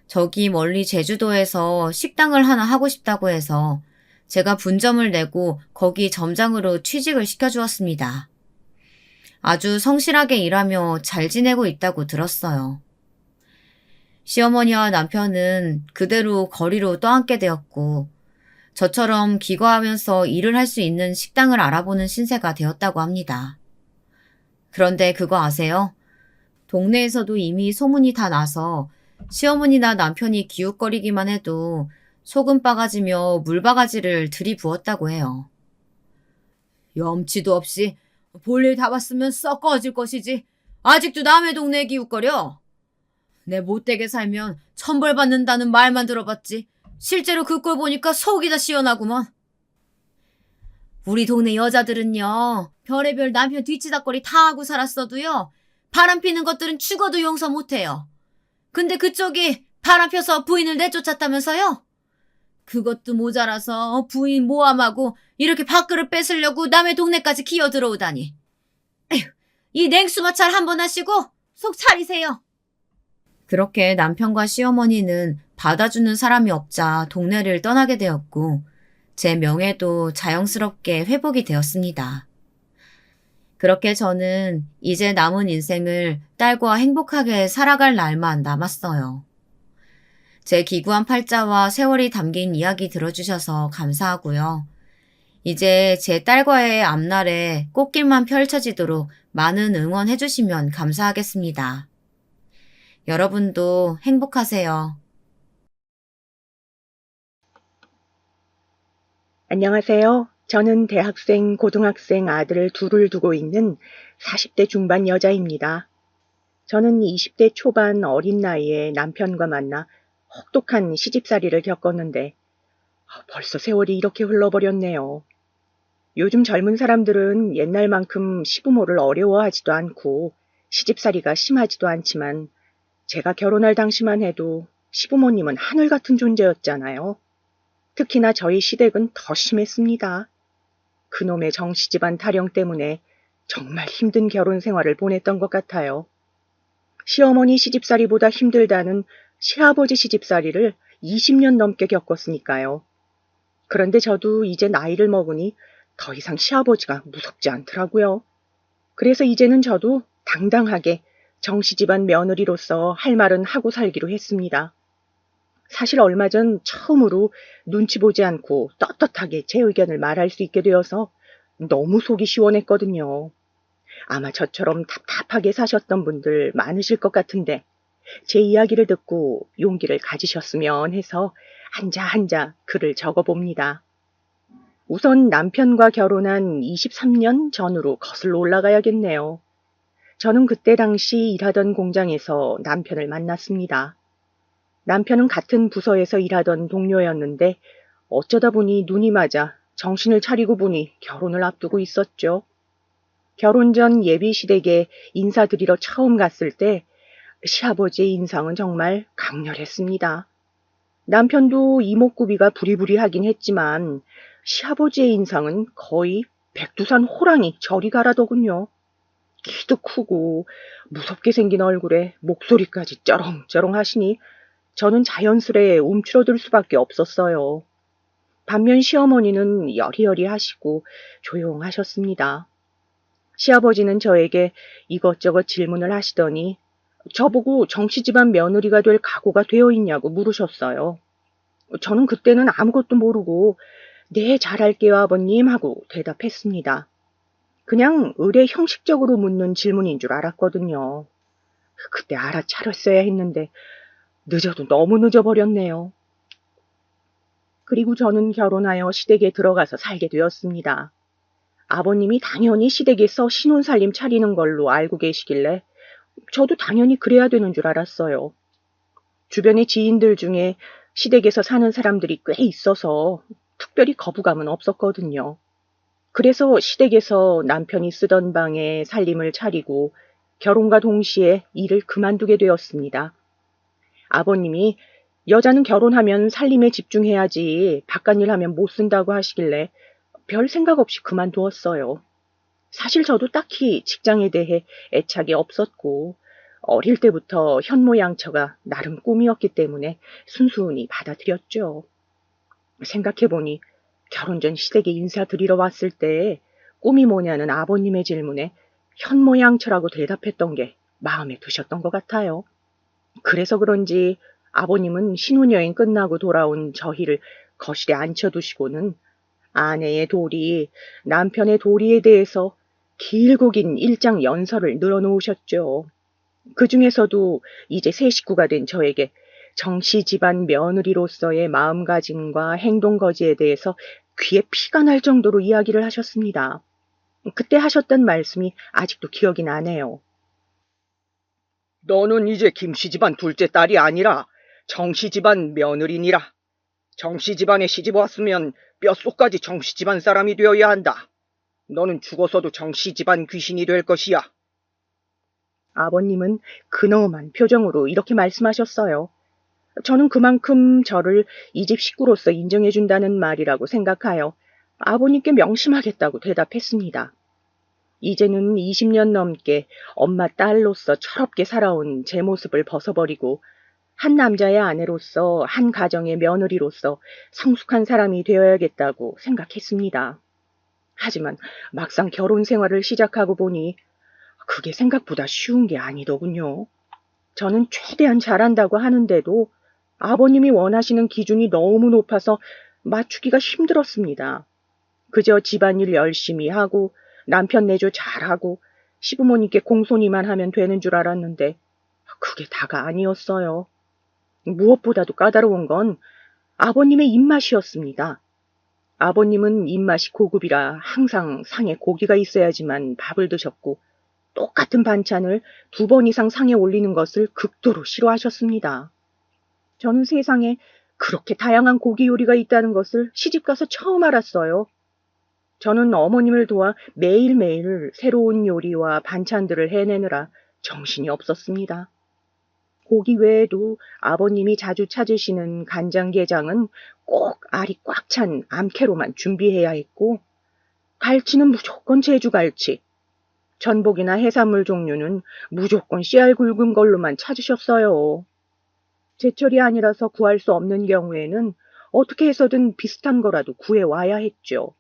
저기 멀리 제주도에서 식당을 하나 하고 싶다고 해서 제가 분점을 내고 거기 점장으로 취직을 시켜주었습니다. 아주 성실하게 일하며 잘 지내고 있다고 들었어요. 시어머니와 남편은 그대로 거리로 떠안게 되었고 저처럼 기거하면서 일을 할 수 있는 식당을 알아보는 신세가 되었다고 합니다. 그런데 그거 아세요? 동네에서도 이미 소문이 다 나서 시어머니나 남편이 기웃거리기만 해도 소금바가지며 물바가지를 들이부었다고 해요. 염치도 없이 볼일 다 봤으면 썩 꺼질 것이지 아직도 남의 동네에 기웃거려? 내 못되게 살면 천벌 받는다는 말만 들어봤지 실제로 그 꼴 보니까 속이 다 시원하구먼. 우리 동네 여자들은요 별의별 남편 뒤치다거리 다 하고 살았어도요 바람 피는 것들은 죽어도 용서 못해요. 근데 그쪽이 바람 펴서 부인을 내쫓았다면서요? 그것도 모자라서 부인 모함하고 이렇게 밥그릇 뺏으려고 남의 동네까지 기어 들어오다니. 에휴, 이 냉수마찰 한번 하시고 속 차리세요. 그렇게 남편과 시어머니는 받아주는 사람이 없자 동네를 떠나게 되었고 제 명예도 자연스럽게 회복이 되었습니다. 그렇게 저는 이제 남은 인생을 딸과 행복하게 살아갈 날만 남았어요. 제 기구한 팔자와 세월이 담긴 이야기 들어주셔서 감사하고요. 이제 제 딸과의 앞날에 꽃길만 펼쳐지도록 많은 응원해주시면 감사하겠습니다. 여러분도 행복하세요. 안녕하세요. 저는 대학생, 고등학생 아들을 둘을 두고 있는 40대 중반 여자입니다. 저는 20대 초반 어린 나이에 남편과 만나 혹독한 시집살이를 겪었는데 벌써 세월이 이렇게 흘러버렸네요. 요즘 젊은 사람들은 옛날만큼 시부모를 어려워하지도 않고 시집살이가 심하지도 않지만 제가 결혼할 당시만 해도 시부모님은 하늘 같은 존재였잖아요. 특히나 저희 시댁은 더 심했습니다. 그놈의 정시집안 타령 때문에 정말 힘든 결혼 생활을 보냈던 것 같아요. 시어머니 시집살이보다 힘들다는 시아버지 시집살이를 20년 넘게 겪었으니까요. 그런데 저도 이제 나이를 먹으니 더 이상 시아버지가 무섭지 않더라고요. 그래서 이제는 저도 당당하게 정시집안 며느리로서 할 말은 하고 살기로 했습니다. 사실 얼마 전 처음으로 눈치 보지 않고 떳떳하게 제 의견을 말할 수 있게 되어서 너무 속이 시원했거든요. 아마 저처럼 답답하게 사셨던 분들 많으실 것 같은데 제 이야기를 듣고 용기를 가지셨으면 해서 한자 글을 적어봅니다. 우선 남편과 결혼한 23년 전으로 거슬러 올라가야겠네요. 저는 그때 당시 일하던 공장에서 남편을 만났습니다. 남편은 같은 부서에서 일하던 동료였는데 어쩌다 보니 눈이 맞아 정신을 차리고 보니 결혼을 앞두고 있었죠. 결혼 전 예비 시댁에 인사드리러 처음 갔을 때 시아버지의 인상은 정말 강렬했습니다. 남편도 이목구비가 부리부리하긴 했지만 시아버지의 인상은 거의 백두산 호랑이 저리 가라더군요. 키도 크고 무섭게 생긴 얼굴에 목소리까지 쩌렁쩌렁 하시니 저는 자연스레 움츠러들 수밖에 없었어요. 반면 시어머니는 여리여리하시고 조용하셨습니다. 시아버지는 저에게 이것저것 질문을 하시더니 저보고 정씨집안 며느리가 될 각오가 되어 있냐고 물으셨어요. 저는 그때는 아무것도 모르고 네, 잘할게요 아버님 하고 대답했습니다. 그냥 의례 형식적으로 묻는 질문인 줄 알았거든요. 그때 알아차렸어야 했는데 늦어도 너무 늦어버렸네요. 그리고 저는 결혼하여 시댁에 들어가서 살게 되었습니다. 아버님이 당연히 시댁에서 신혼살림 차리는 걸로 알고 계시길래 저도 당연히 그래야 되는 줄 알았어요. 주변의 지인들 중에 시댁에서 사는 사람들이 꽤 있어서 특별히 거부감은 없었거든요. 그래서 시댁에서 남편이 쓰던 방에 살림을 차리고 결혼과 동시에 일을 그만두게 되었습니다. 아버님이 여자는 결혼하면 살림에 집중해야지 바깥일 하면 못 쓴다고 하시길래 별 생각 없이 그만두었어요. 사실 저도 딱히 직장에 대해 애착이 없었고 어릴 때부터 현모양처가 나름 꿈이었기 때문에 순순히 받아들였죠. 생각해보니 결혼 전 시댁에 인사드리러 왔을 때 꿈이 뭐냐는 아버님의 질문에 현모양처라고 대답했던 게 마음에 드셨던 것 같아요. 그래서 그런지 아버님은 신혼여행 끝나고 돌아온 저희를 거실에 앉혀두시고는 아내의 도리, 남편의 도리에 대해서 길고 긴 일장 연설을 늘어놓으셨죠. 그 중에서도 이제 새 식구가 된 저에게 정씨 집안 며느리로서의 마음가짐과 행동거지에 대해서 귀에 피가 날 정도로 이야기를 하셨습니다. 그때 하셨던 말씀이 아직도 기억이 나네요. 너는 이제 김씨 집안 둘째 딸이 아니라 정씨 집안 며느리니라. 정씨 집안에 시집 왔으면 뼛속까지 정씨 집안 사람이 되어야 한다. 너는 죽어서도 정씨 집안 귀신이 될 것이야. 아버님은 근엄한 표정으로 이렇게 말씀하셨어요. 저는 그만큼 저를 이 집 식구로서 인정해준다는 말이라고 생각하여 아버님께 명심하겠다고 대답했습니다. 이제는 20년 넘게 엄마 딸로서 철없게 살아온 제 모습을 벗어버리고 한 남자의 아내로서 한 가정의 며느리로서 성숙한 사람이 되어야겠다고 생각했습니다. 하지만 막상 결혼 생활을 시작하고 보니 그게 생각보다 쉬운 게 아니더군요. 저는 최대한 잘한다고 하는데도 아버님이 원하시는 기준이 너무 높아서 맞추기가 힘들었습니다. 그저 집안일 열심히 하고 남편 내조 잘하고 시부모님께 공손히만 하면 되는 줄 알았는데 그게 다가 아니었어요. 무엇보다도 까다로운 건 아버님의 입맛이었습니다. 아버님은 입맛이 고급이라 항상 상에 고기가 있어야지만 밥을 드셨고 똑같은 반찬을 2번 이상 상에 올리는 것을 극도로 싫어하셨습니다. 저는 세상에 그렇게 다양한 고기 요리가 있다는 것을 시집가서 처음 알았어요. 저는 어머님을 도와 매일매일 새로운 요리와 반찬들을 해내느라 정신이 없었습니다. 고기 외에도 아버님이 자주 찾으시는 간장게장은 꼭 알이 꽉 찬 암캐로만 준비해야 했고, 갈치는 무조건 제주갈치, 전복이나 해산물 종류는 무조건 씨알 굵은 걸로만 찾으셨어요. 제철이 아니라서 구할 수 없는 경우에는 어떻게 해서든 비슷한 거라도 구해와야 했죠.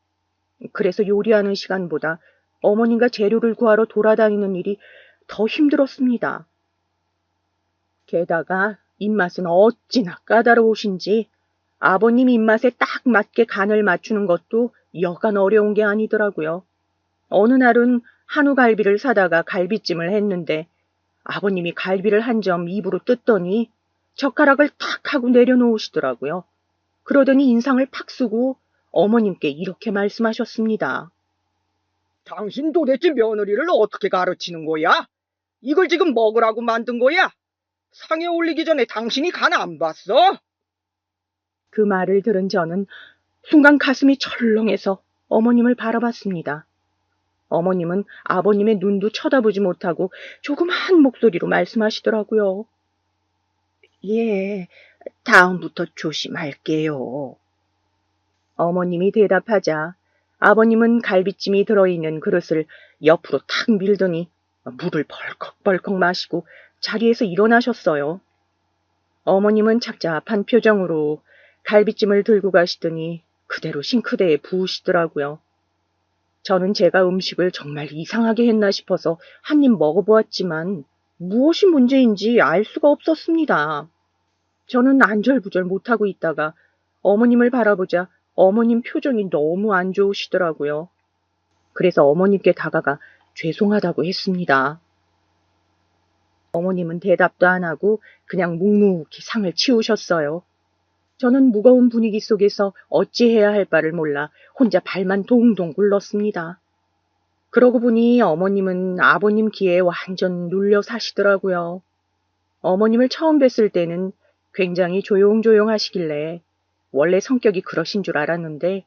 그래서 요리하는 시간보다 어머님과 재료를 구하러 돌아다니는 일이 더 힘들었습니다. 게다가 입맛은 어찌나 까다로우신지 아버님 입맛에 딱 맞게 간을 맞추는 것도 여간 어려운 게 아니더라고요. 어느 날은 한우갈비를 사다가 갈비찜을 했는데 아버님이 갈비를 한 점 입으로 뜯더니 젓가락을 탁 하고 내려놓으시더라고요. 그러더니 인상을 팍 쓰고 어머님께 이렇게 말씀하셨습니다. 당신 도대체 며느리를 어떻게 가르치는 거야? 이걸 지금 먹으라고 만든 거야? 상에 올리기 전에 당신이 간 안 봤어? 그 말을 들은 저는 순간 가슴이 철렁해서 어머님을 바라봤습니다. 어머님은 아버님의 눈도 쳐다보지 못하고 조그마한 목소리로 말씀하시더라고요. 예, 다음부터 조심할게요. 어머님이 대답하자 아버님은 갈비찜이 들어있는 그릇을 옆으로 탁 밀더니 물을 벌컥벌컥 마시고 자리에서 일어나셨어요. 어머님은 착잡한 표정으로 갈비찜을 들고 가시더니 그대로 싱크대에 부으시더라고요. 저는 제가 음식을 정말 이상하게 했나 싶어서 한 입 먹어보았지만 무엇이 문제인지 알 수가 없었습니다. 저는 안절부절 못하고 있다가 어머님을 바라보자 어머님 표정이 너무 안 좋으시더라고요. 그래서 어머님께 다가가 죄송하다고 했습니다. 어머님은 대답도 안 하고 그냥 묵묵히 상을 치우셨어요. 저는 무거운 분위기 속에서 어찌해야 할 바를 몰라 혼자 발만 동동 굴렀습니다. 그러고 보니 어머님은 아버님 기에 완전 눌려 사시더라고요. 어머님을 처음 뵀을 때는 굉장히 조용조용하시길래 원래 성격이 그러신 줄 알았는데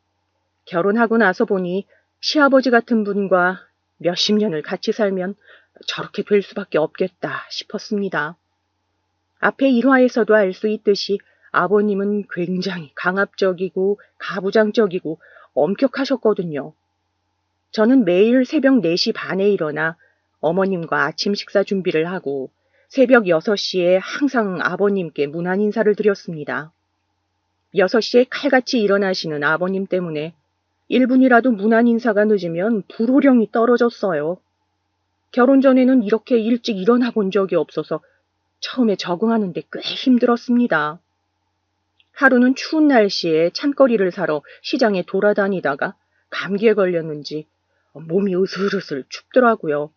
결혼하고 나서 보니 시아버지 같은 분과 몇십 년을 같이 살면 저렇게 될 수밖에 없겠다 싶었습니다. 앞에 일화에서도 알 수 있듯이 아버님은 굉장히 강압적이고 가부장적이고 엄격하셨거든요. 저는 매일 새벽 4시 반에 일어나 어머님과 아침 식사 준비를 하고 새벽 6시에 항상 아버님께 문안 인사를 드렸습니다. 6시에 칼같이 일어나시는 아버님 때문에 1분이라도 문안 인사가 늦으면 불호령이 떨어졌어요. 결혼 전에는 이렇게 일찍 일어나 본 적이 없어서 처음에 적응하는데 꽤 힘들었습니다. 하루는 추운 날씨에 찬거리를 사러 시장에 돌아다니다가 감기에 걸렸는지 몸이 으슬으슬 춥더라고요.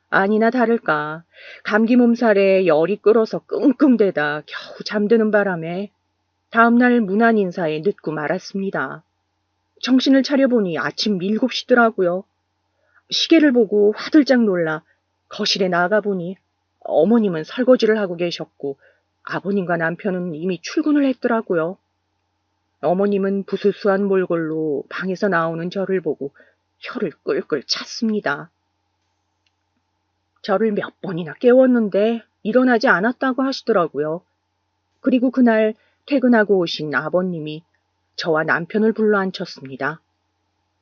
아니나 다를까 감기 몸살에 열이 끓어서 끙끙대다 겨우 잠드는 바람에 다음날 문안 인사에 늦고 말았습니다. 정신을 차려보니 아침 7시더라고요. 시계를 보고 화들짝 놀라 거실에 나가보니 어머님은 설거지를 하고 계셨고 아버님과 남편은 이미 출근을 했더라고요. 어머님은 부스스한 몰골로 방에서 나오는 저를 보고 혀를 끌끌 찼습니다. 저를 몇 번이나 깨웠는데 일어나지 않았다고 하시더라고요. 그리고 그날 퇴근하고 오신 아버님이 저와 남편을 불러 앉혔습니다.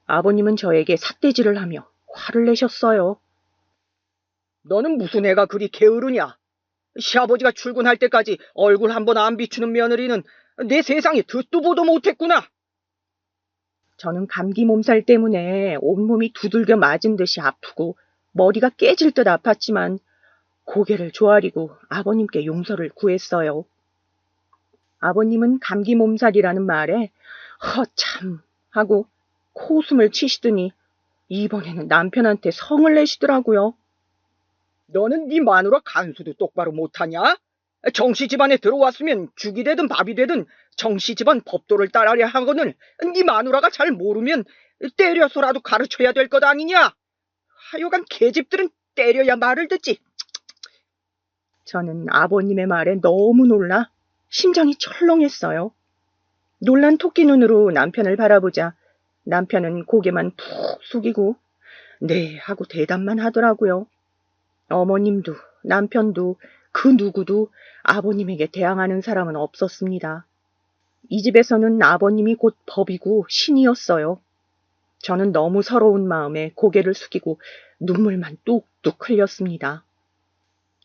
아버님은 저에게 삿대질을 하며 화를 내셨어요. 너는 무슨 애가 그리 게으르냐? 시아버지가 출근할 때까지 얼굴 한번 안 비추는 며느리는 내 세상에 듣도 보도 못했구나. 저는 감기 몸살 때문에 온몸이 두들겨 맞은 듯이 아프고 머리가 깨질 듯 아팠지만 고개를 조아리고 아버님께 용서를 구했어요. 아버님은 감기 몸살이라는 말에 허참 하고 코웃음을 치시더니 이번에는 남편한테 성을 내시더라고요. 너는 네 마누라 간수도 똑바로 못하냐? 정씨 집안에 들어왔으면 죽이 되든 밥이 되든 정씨 집안 법도를 따라야 하거늘 네 마누라가 잘 모르면 때려서라도 가르쳐야 될 것 아니냐? 하여간 계집들은 때려야 말을 듣지. 저는 아버님의 말에 너무 놀라 심장이 철렁했어요. 놀란 토끼 눈으로 남편을 바라보자 남편은 고개만 푹 숙이고 네 하고 대답만 하더라고요. 어머님도 남편도 그 누구도 아버님에게 대항하는 사람은 없었습니다. 이 집에서는 아버님이 곧 법이고 신이었어요. 저는 너무 서러운 마음에 고개를 숙이고 눈물만 뚝뚝 흘렸습니다.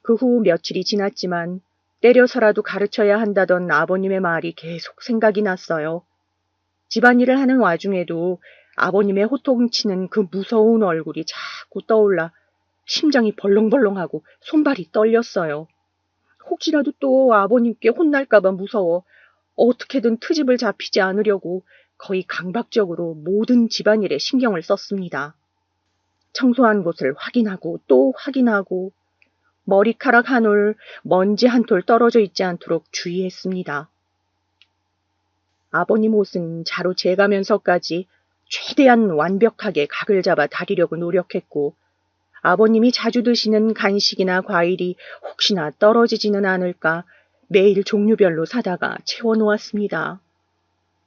그 후 며칠이 지났지만 때려서라도 가르쳐야 한다던 아버님의 말이 계속 생각이 났어요. 집안일을 하는 와중에도 아버님의 호통치는 그 무서운 얼굴이 자꾸 떠올라 심장이 벌렁벌렁하고 손발이 떨렸어요. 혹시라도 또 아버님께 혼날까봐 무서워 어떻게든 트집을 잡히지 않으려고 거의 강박적으로 모든 집안일에 신경을 썼습니다. 청소한 곳을 확인하고 또 확인하고 머리카락 한 올, 먼지 한 톨 떨어져 있지 않도록 주의했습니다. 아버님 옷은 자로 재가면서까지 최대한 완벽하게 각을 잡아 다리려고 노력했고 아버님이 자주 드시는 간식이나 과일이 혹시나 떨어지지는 않을까 매일 종류별로 사다가 채워놓았습니다.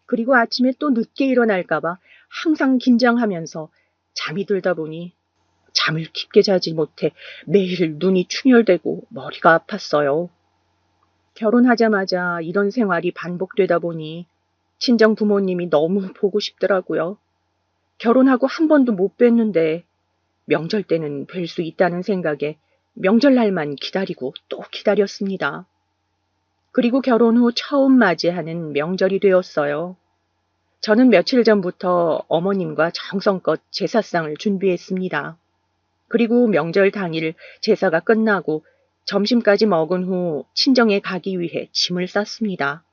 그리고 아침에 또 늦게 일어날까봐 항상 긴장하면서 잠이 들다 보니 잠을 깊게 자지 못해 매일 눈이 충혈되고 머리가 아팠어요. 결혼하자마자 이런 생활이 반복되다 보니 친정 부모님이 너무 보고 싶더라고요. 결혼하고 한 번도 못 뵀는데 명절 때는 뵐 수 있다는 생각에 명절날만 기다리고 또 기다렸습니다. 그리고 결혼 후 처음 맞이하는 명절이 되었어요. 저는 며칠 전부터 어머님과 정성껏 제사상을 준비했습니다. 그리고 명절 당일 제사가 끝나고 점심까지 먹은 후 친정에 가기 위해 짐을 쌌습니다.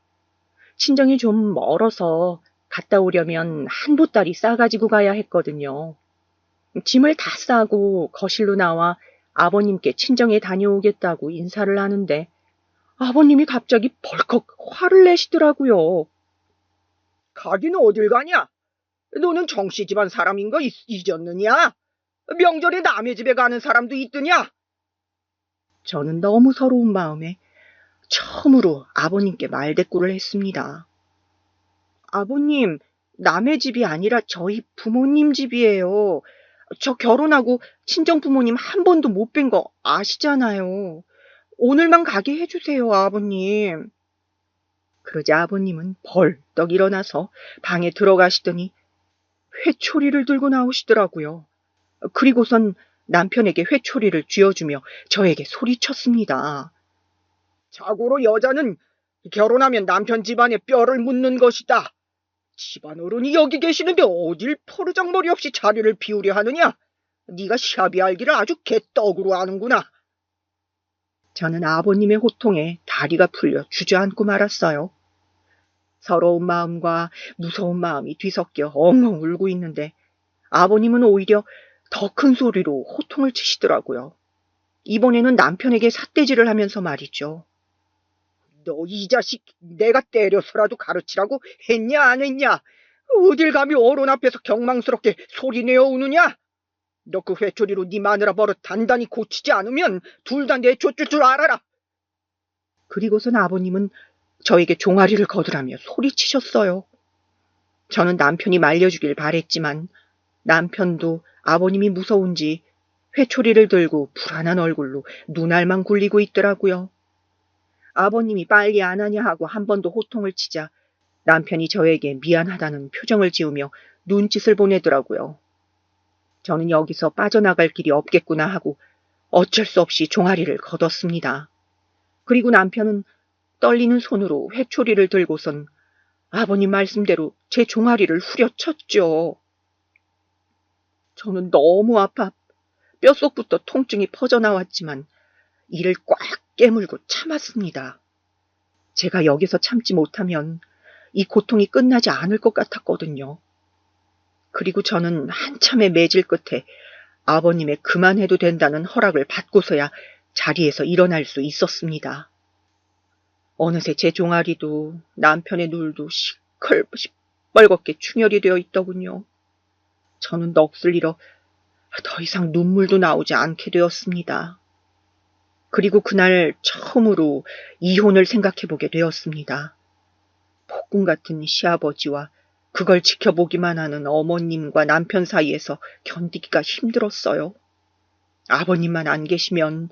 친정이 좀 멀어서 갔다 오려면 한 보따리 싸가지고 가야 했거든요. 짐을 다 싸고 거실로 나와 아버님께 친정에 다녀오겠다고 인사를 하는데 아버님이 갑자기 벌컥 화를 내시더라고요. 가긴 어딜 가냐? 너는 정씨 집안 사람인 거 잊었느냐? 명절에 남의 집에 가는 사람도 있더냐? 저는 너무 서러운 마음에 처음으로 아버님께 말대꾸를 했습니다. 아버님, 남의 집이 아니라 저희 부모님 집이에요. 저 결혼하고 친정 부모님 한 번도 못 뵌 거 아시잖아요. 오늘만 가게 해주세요, 아버님. 그러자 아버님은 벌떡 일어나서 방에 들어가시더니 회초리를 들고 나오시더라고요. 그리고선 남편에게 회초리를 쥐어주며 저에게 소리쳤습니다. 자고로 여자는 결혼하면 남편 집안에 뼈를 묻는 것이다. 집안 어른이 여기 계시는데 어딜 포르장머리 없이 자리를 비우려 하느냐? 네가 시합이 알기를 아주 개떡으로 아는구나. 저는 아버님의 호통에 다리가 풀려 주저앉고 말았어요. 서러운 마음과 무서운 마음이 뒤섞여 엉엉 울고 있는데 아버님은 오히려 더 큰 소리로 호통을 치시더라고요. 이번에는 남편에게 삿대질을 하면서 말이죠. 너 이 자식 내가 때려서라도 가르치라고 했냐 안 했냐? 어딜 감히 어른 앞에서 경망스럽게 소리내어 우느냐? 너 그 회초리로 네 마누라 버릇 단단히 고치지 않으면 둘 다 내쫓을 줄 알아라. 그리고선 아버님은 저에게 종아리를 거두라며 소리치셨어요. 저는 남편이 말려주길 바랬지만 남편도 아버님이 무서운지 회초리를 들고 불안한 얼굴로 눈알만 굴리고 있더라고요. 아버님이 빨리 안 하냐 하고 한 번 더 호통을 치자 남편이 저에게 미안하다는 표정을 지으며 눈짓을 보내더라고요. 저는 여기서 빠져나갈 길이 없겠구나 하고 어쩔 수 없이 종아리를 걷었습니다. 그리고 남편은 떨리는 손으로 회초리를 들고선 아버님 말씀대로 제 종아리를 후려쳤죠. 저는 너무 아파 뼛속부터 통증이 퍼져나왔지만 이를 꽉 깨물고 참았습니다. 제가 여기서 참지 못하면 이 고통이 끝나지 않을 것 같았거든요. 그리고 저는 한참의 매질 끝에 아버님의 그만해도 된다는 허락을 받고서야 자리에서 일어날 수 있었습니다. 어느새 제 종아리도 남편의 눈도 시뻘겋게 충혈이 되어 있더군요. 저는 넋을 잃어 더 이상 눈물도 나오지 않게 되었습니다. 그리고 그날 처음으로 이혼을 생각해보게 되었습니다. 폭군 같은 시아버지와 그걸 지켜보기만 하는 어머님과 남편 사이에서 견디기가 힘들었어요. 아버님만 안 계시면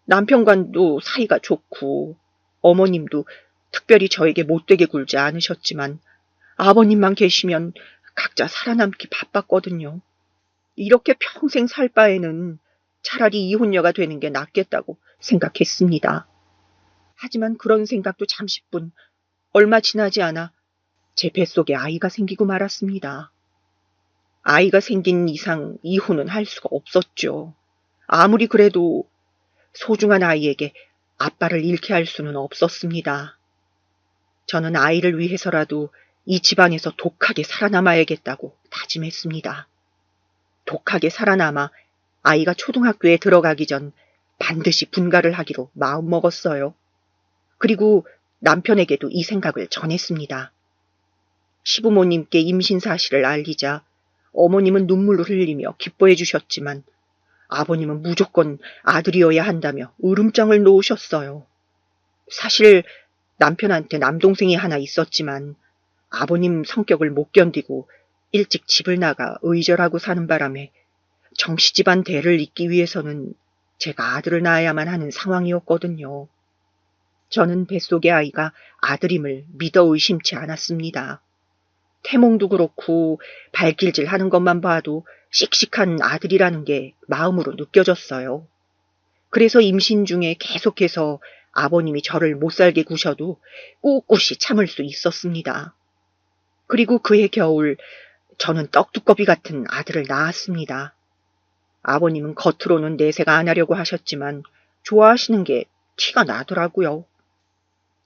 남편과도 사이가 좋고 어머님도 특별히 저에게 못되게 굴지 않으셨지만 아버님만 계시면 각자 살아남기 바빴거든요. 이렇게 평생 살 바에는 차라리 이혼녀가 되는 게 낫겠다고 생각했습니다. 하지만 그런 생각도 잠시뿐 얼마 지나지 않아 제 뱃속에 아이가 생기고 말았습니다. 아이가 생긴 이상 이혼은 할 수가 없었죠. 아무리 그래도 소중한 아이에게 아빠를 잃게 할 수는 없었습니다. 저는 아이를 위해서라도 이 집안에서 독하게 살아남아야겠다고 다짐했습니다. 독하게 살아남아 아이가 초등학교에 들어가기 전 반드시 분가를 하기로 마음먹었어요. 그리고 남편에게도 이 생각을 전했습니다. 시부모님께 임신 사실을 알리자 어머님은 눈물을 흘리며 기뻐해 주셨지만 아버님은 무조건 아들이어야 한다며 으름장을 놓으셨어요. 사실 남편한테 남동생이 하나 있었지만 아버님 성격을 못 견디고 일찍 집을 나가 의절하고 사는 바람에 정씨 집안 대를 잇기 위해서는 제가 아들을 낳아야만 하는 상황이었거든요. 저는 뱃속의 아이가 아들임을 믿어 의심치 않았습니다. 태몽도 그렇고 발길질 하는 것만 봐도 씩씩한 아들이라는 게 마음으로 느껴졌어요. 그래서 임신 중에 계속해서 아버님이 저를 못살게 구셔도 꿋꿋이 참을 수 있었습니다. 그리고 그해 겨울 저는 떡두꺼비 같은 아들을 낳았습니다. 아버님은 겉으로는 내색 안 하려고 하셨지만 좋아하시는 게 티가 나더라고요.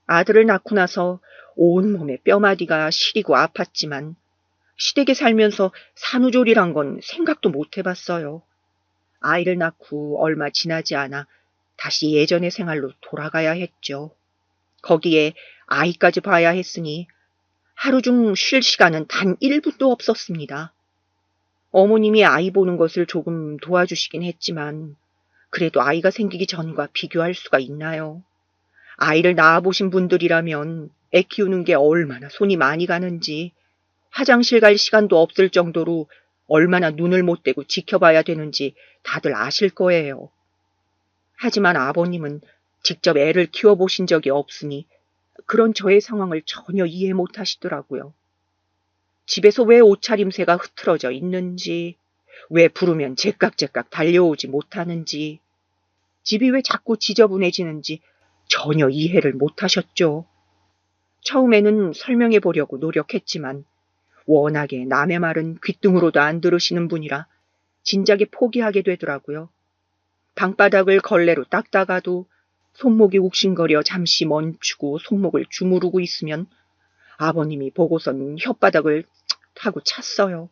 아들을 낳고 나서 온몸에 뼈마디가 시리고 아팠지만 시댁에 살면서 산후조리란 건 생각도 못 해봤어요. 아이를 낳고 얼마 지나지 않아 다시 예전의 생활로 돌아가야 했죠. 거기에 아이까지 봐야 했으니 하루 중 쉴 시간은 단 1분도 없었습니다. 어머님이 아이 보는 것을 조금 도와주시긴 했지만 그래도 아이가 생기기 전과 비교할 수가 있나요? 아이를 낳아보신 분들이라면 애 키우는 게 얼마나 손이 많이 가는지 화장실 갈 시간도 없을 정도로 얼마나 눈을 못 떼고 지켜봐야 되는지 다들 아실 거예요. 하지만 아버님은 직접 애를 키워보신 적이 없으니 그런 저의 상황을 전혀 이해 못 하시더라고요. 집에서 왜 옷차림새가 흐트러져 있는지, 왜 부르면 제깍제깍 달려오지 못하는지, 집이 왜 자꾸 지저분해지는지 전혀 이해를 못 하셨죠. 처음에는 설명해 보려고 노력했지만 워낙에 남의 말은 귓등으로도 안 들으시는 분이라 진작에 포기하게 되더라고요. 방바닥을 걸레로 닦다가도 손목이 욱신거려 잠시 멈추고 손목을 주무르고 있으면 아버님이 보고선 혓바닥을 하고 찼어요.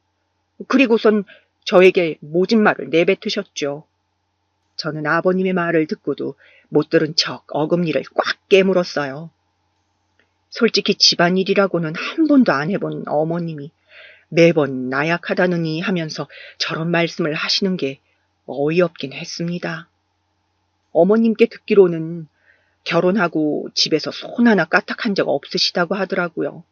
그리고선 저에게 모진 말을 내뱉으셨죠. 저는 아버님의 말을 듣고도 못 들은 척 어금니를 꽉 깨물었어요. 솔직히 집안일이라고는 한 번도 안 해본 어머님이 매번 나약하다느니 하면서 저런 말씀을 하시는 게 어이없긴 했습니다. 어머님께 듣기로는 결혼하고 집에서 손 하나 까딱한 적 없으시다고 하더라고요.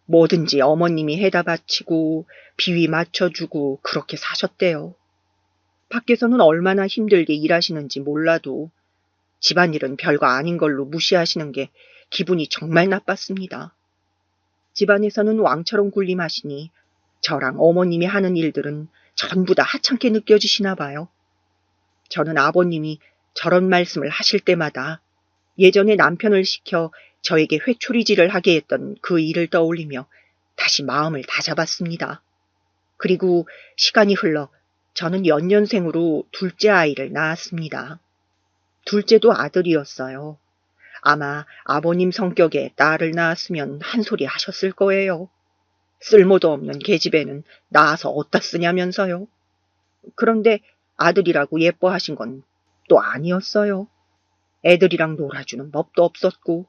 뭐든지 어머님이 해다 바치고 비위 맞춰주고 그렇게 사셨대요. 밖에서는 얼마나 힘들게 일하시는지 몰라도 집안일은 별거 아닌 걸로 무시하시는 게 기분이 정말 나빴습니다. 집안에서는 왕처럼 군림하시니 저랑 어머님이 하는 일들은 전부 다 하찮게 느껴지시나 봐요. 저는 아버님이 저런 말씀을 하실 때마다 예전에 남편을 시켜 저에게 회초리질을 하게 했던 그 일을 떠올리며 다시 마음을 다잡았습니다. 그리고 시간이 흘러 저는 연년생으로 둘째 아이를 낳았습니다. 둘째도 아들이었어요. 아마 아버님 성격에 딸을 낳았으면 한 소리 하셨을 거예요. 쓸모도 없는 계집애는 낳아서 어디다 쓰냐면서요. 그런데 아들이라고 예뻐하신 건 또 아니었어요. 애들이랑 놀아주는 법도 없었고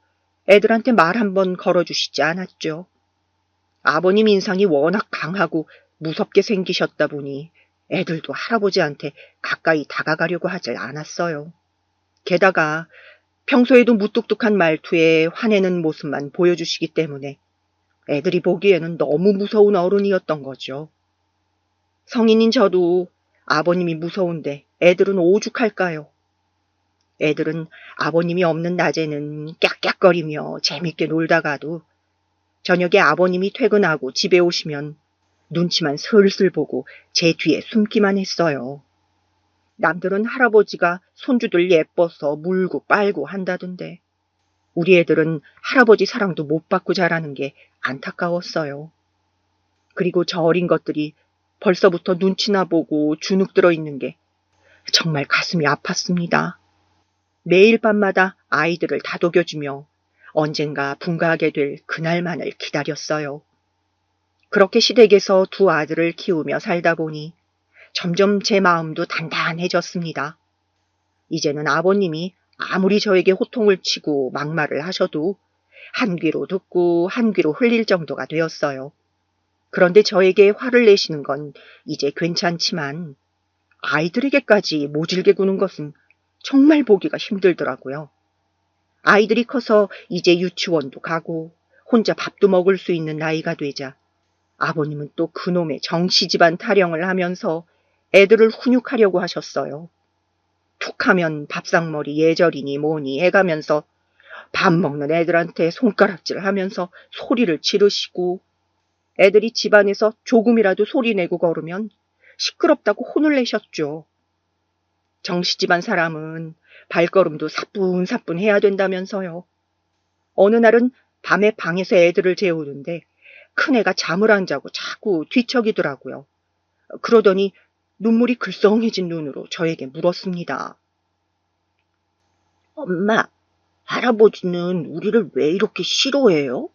애들한테 말 한번 걸어주시지 않았죠. 아버님 인상이 워낙 강하고 무섭게 생기셨다 보니 애들도 할아버지한테 가까이 다가가려고 하질 않았어요. 게다가 평소에도 무뚝뚝한 말투에 화내는 모습만 보여주시기 때문에 애들이 보기에는 너무 무서운 어른이었던 거죠. 성인인 저도 아버님이 무서운데 애들은 오죽할까요? 애들은 아버님이 없는 낮에는 깍깍거리며 재밌게 놀다가도 저녁에 아버님이 퇴근하고 집에 오시면 눈치만 슬슬 보고 제 뒤에 숨기만 했어요. 남들은 할아버지가 손주들 예뻐서 물고 빨고 한다던데 우리 애들은 할아버지 사랑도 못 받고 자라는 게 안타까웠어요. 그리고 저 어린 것들이 벌써부터 눈치나 보고 주눅 들어 있는 게 정말 가슴이 아팠습니다. 매일 밤마다 아이들을 다독여주며 언젠가 분가하게 될 그날만을 기다렸어요. 그렇게 시댁에서 두 아들을 키우며 살다 보니 점점 제 마음도 단단해졌습니다. 이제는 아버님이 아무리 저에게 호통을 치고 막말을 하셔도 한 귀로 듣고 한 귀로 흘릴 정도가 되었어요. 그런데 저에게 화를 내시는 건 이제 괜찮지만 아이들에게까지 모질게 구는 것은 정말 보기가 힘들더라고요. 아이들이 커서 이제 유치원도 가고 혼자 밥도 먹을 수 있는 나이가 되자 아버님은 또 그놈의 정시집안 타령을 하면서 애들을 훈육하려고 하셨어요. 툭하면 밥상머리 예절이니 뭐니 해가면서 밥 먹는 애들한테 손가락질 하면서 소리를 지르시고 애들이 집안에서 조금이라도 소리 내고 걸으면 시끄럽다고 혼을 내셨죠. 정시집안 사람은 발걸음도 사뿐사뿐 해야 된다면서요. 어느 날은 밤에 방에서 애들을 재우는데 큰애가 잠을 안 자고 자꾸 뒤척이더라고요. 그러더니 눈물이 글썽해진 눈으로 저에게 물었습니다. 엄마, 할아버지는 우리를 왜 이렇게 싫어해요?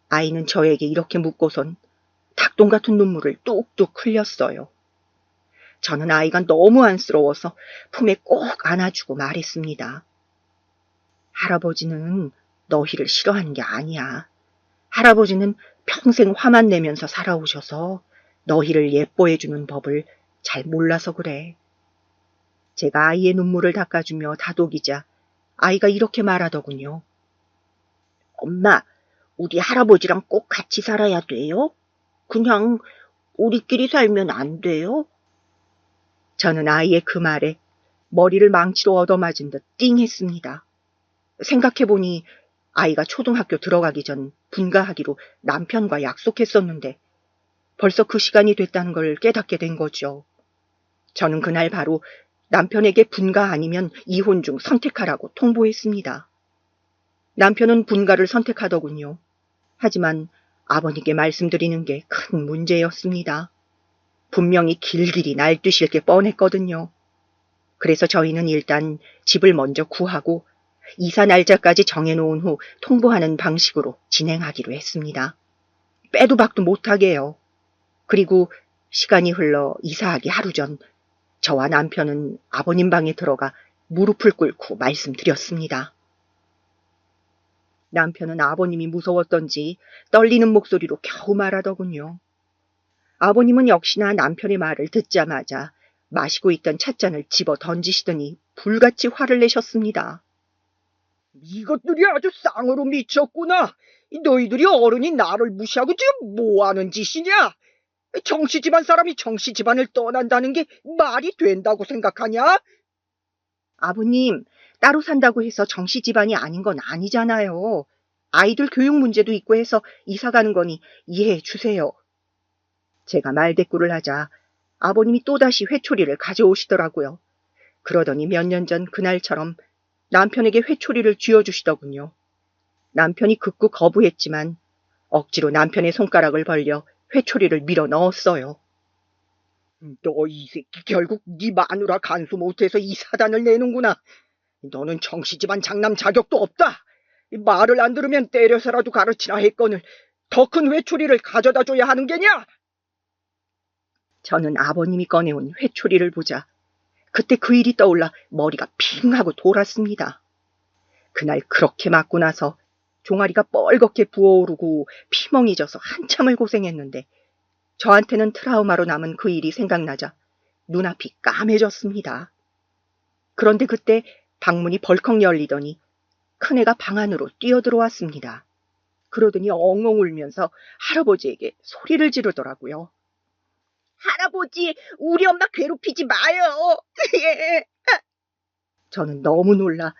아이는 저에게 이렇게 묻고선 닭똥 같은 눈물을 뚝뚝 흘렸어요. 저는 아이가 너무 안쓰러워서 품에 꼭 안아주고 말했습니다. 할아버지는 너희를 싫어하는 게 아니야. 할아버지는 평생 화만 내면서 살아오셔서 너희를 예뻐해주는 법을 잘 몰라서 그래. 제가 아이의 눈물을 닦아주며 다독이자 아이가 이렇게 말하더군요. 엄마, 우리 할아버지랑 꼭 같이 살아야 돼요? 그냥 우리끼리 살면 안 돼요? 저는 아이의 그 말에 머리를 망치로 얻어맞은 듯 띵했습니다. 생각해보니 아이가 초등학교 들어가기 전 분가하기로 남편과 약속했었는데 벌써 그 시간이 됐다는 걸 깨닫게 된 거죠. 저는 그날 바로 남편에게 분가 아니면 이혼 중 선택하라고 통보했습니다. 남편은 분가를 선택하더군요. 하지만 아버님께 말씀드리는 게 큰 문제였습니다. 분명히 길길이 날뛰실 게 뻔했거든요. 그래서 저희는 일단 집을 먼저 구하고 이사 날짜까지 정해놓은 후 통보하는 방식으로 진행하기로 했습니다. 빼도 박도 못하게요. 그리고 시간이 흘러 이사하기 하루 전 저와 남편은 아버님 방에 들어가 무릎을 꿇고 말씀드렸습니다. 남편은 아버님이 무서웠던지 떨리는 목소리로 겨우 말하더군요. 아버님은 역시나 남편의 말을 듣자마자 마시고 있던 찻잔을 집어 던지시더니 불같이 화를 내셨습니다. 이것들이 아주 쌍으로 미쳤구나. 너희들이 어른이 나를 무시하고 지금 뭐하는 짓이냐? 정씨 집안 사람이 정씨 집안을 떠난다는 게 말이 된다고 생각하냐? 아버님, 따로 산다고 해서 정씨 집안이 아닌 건 아니잖아요. 아이들 교육 문제도 있고 해서 이사 가는 거니 이해해 주세요. 제가 말대꾸를 하자 아버님이 또다시 회초리를 가져오시더라고요. 그러더니 몇 년 전 그날처럼 남편에게 회초리를 쥐어주시더군요. 남편이 극구 거부했지만 억지로 남편의 손가락을 벌려 회초리를 밀어 넣었어요. 너 이 새끼 결국 네 마누라 간수 못해서 이 사단을 내는구나. 너는 정씨 집안 장남 자격도 없다. 말을 안 들으면 때려서라도 가르치라 했거늘 더 큰 회초리를 가져다 줘야 하는 게냐? 저는 아버님이 꺼내온 회초리를 보자 그때 그 일이 떠올라 머리가 핑 하고 돌았습니다. 그날 그렇게 맞고 나서 종아리가 뻘겋게 부어오르고 피멍이 져서 한참을 고생했는데 저한테는 트라우마로 남은 그 일이 생각나자 눈앞이 까매졌습니다. 그런데 그때 방문이 벌컥 열리더니 큰애가 방 안으로 뛰어들어왔습니다. 그러더니 엉엉 울면서 할아버지에게 소리를 지르더라고요. 할아버지, 우리 엄마 괴롭히지 마요. 저는 너무 놀라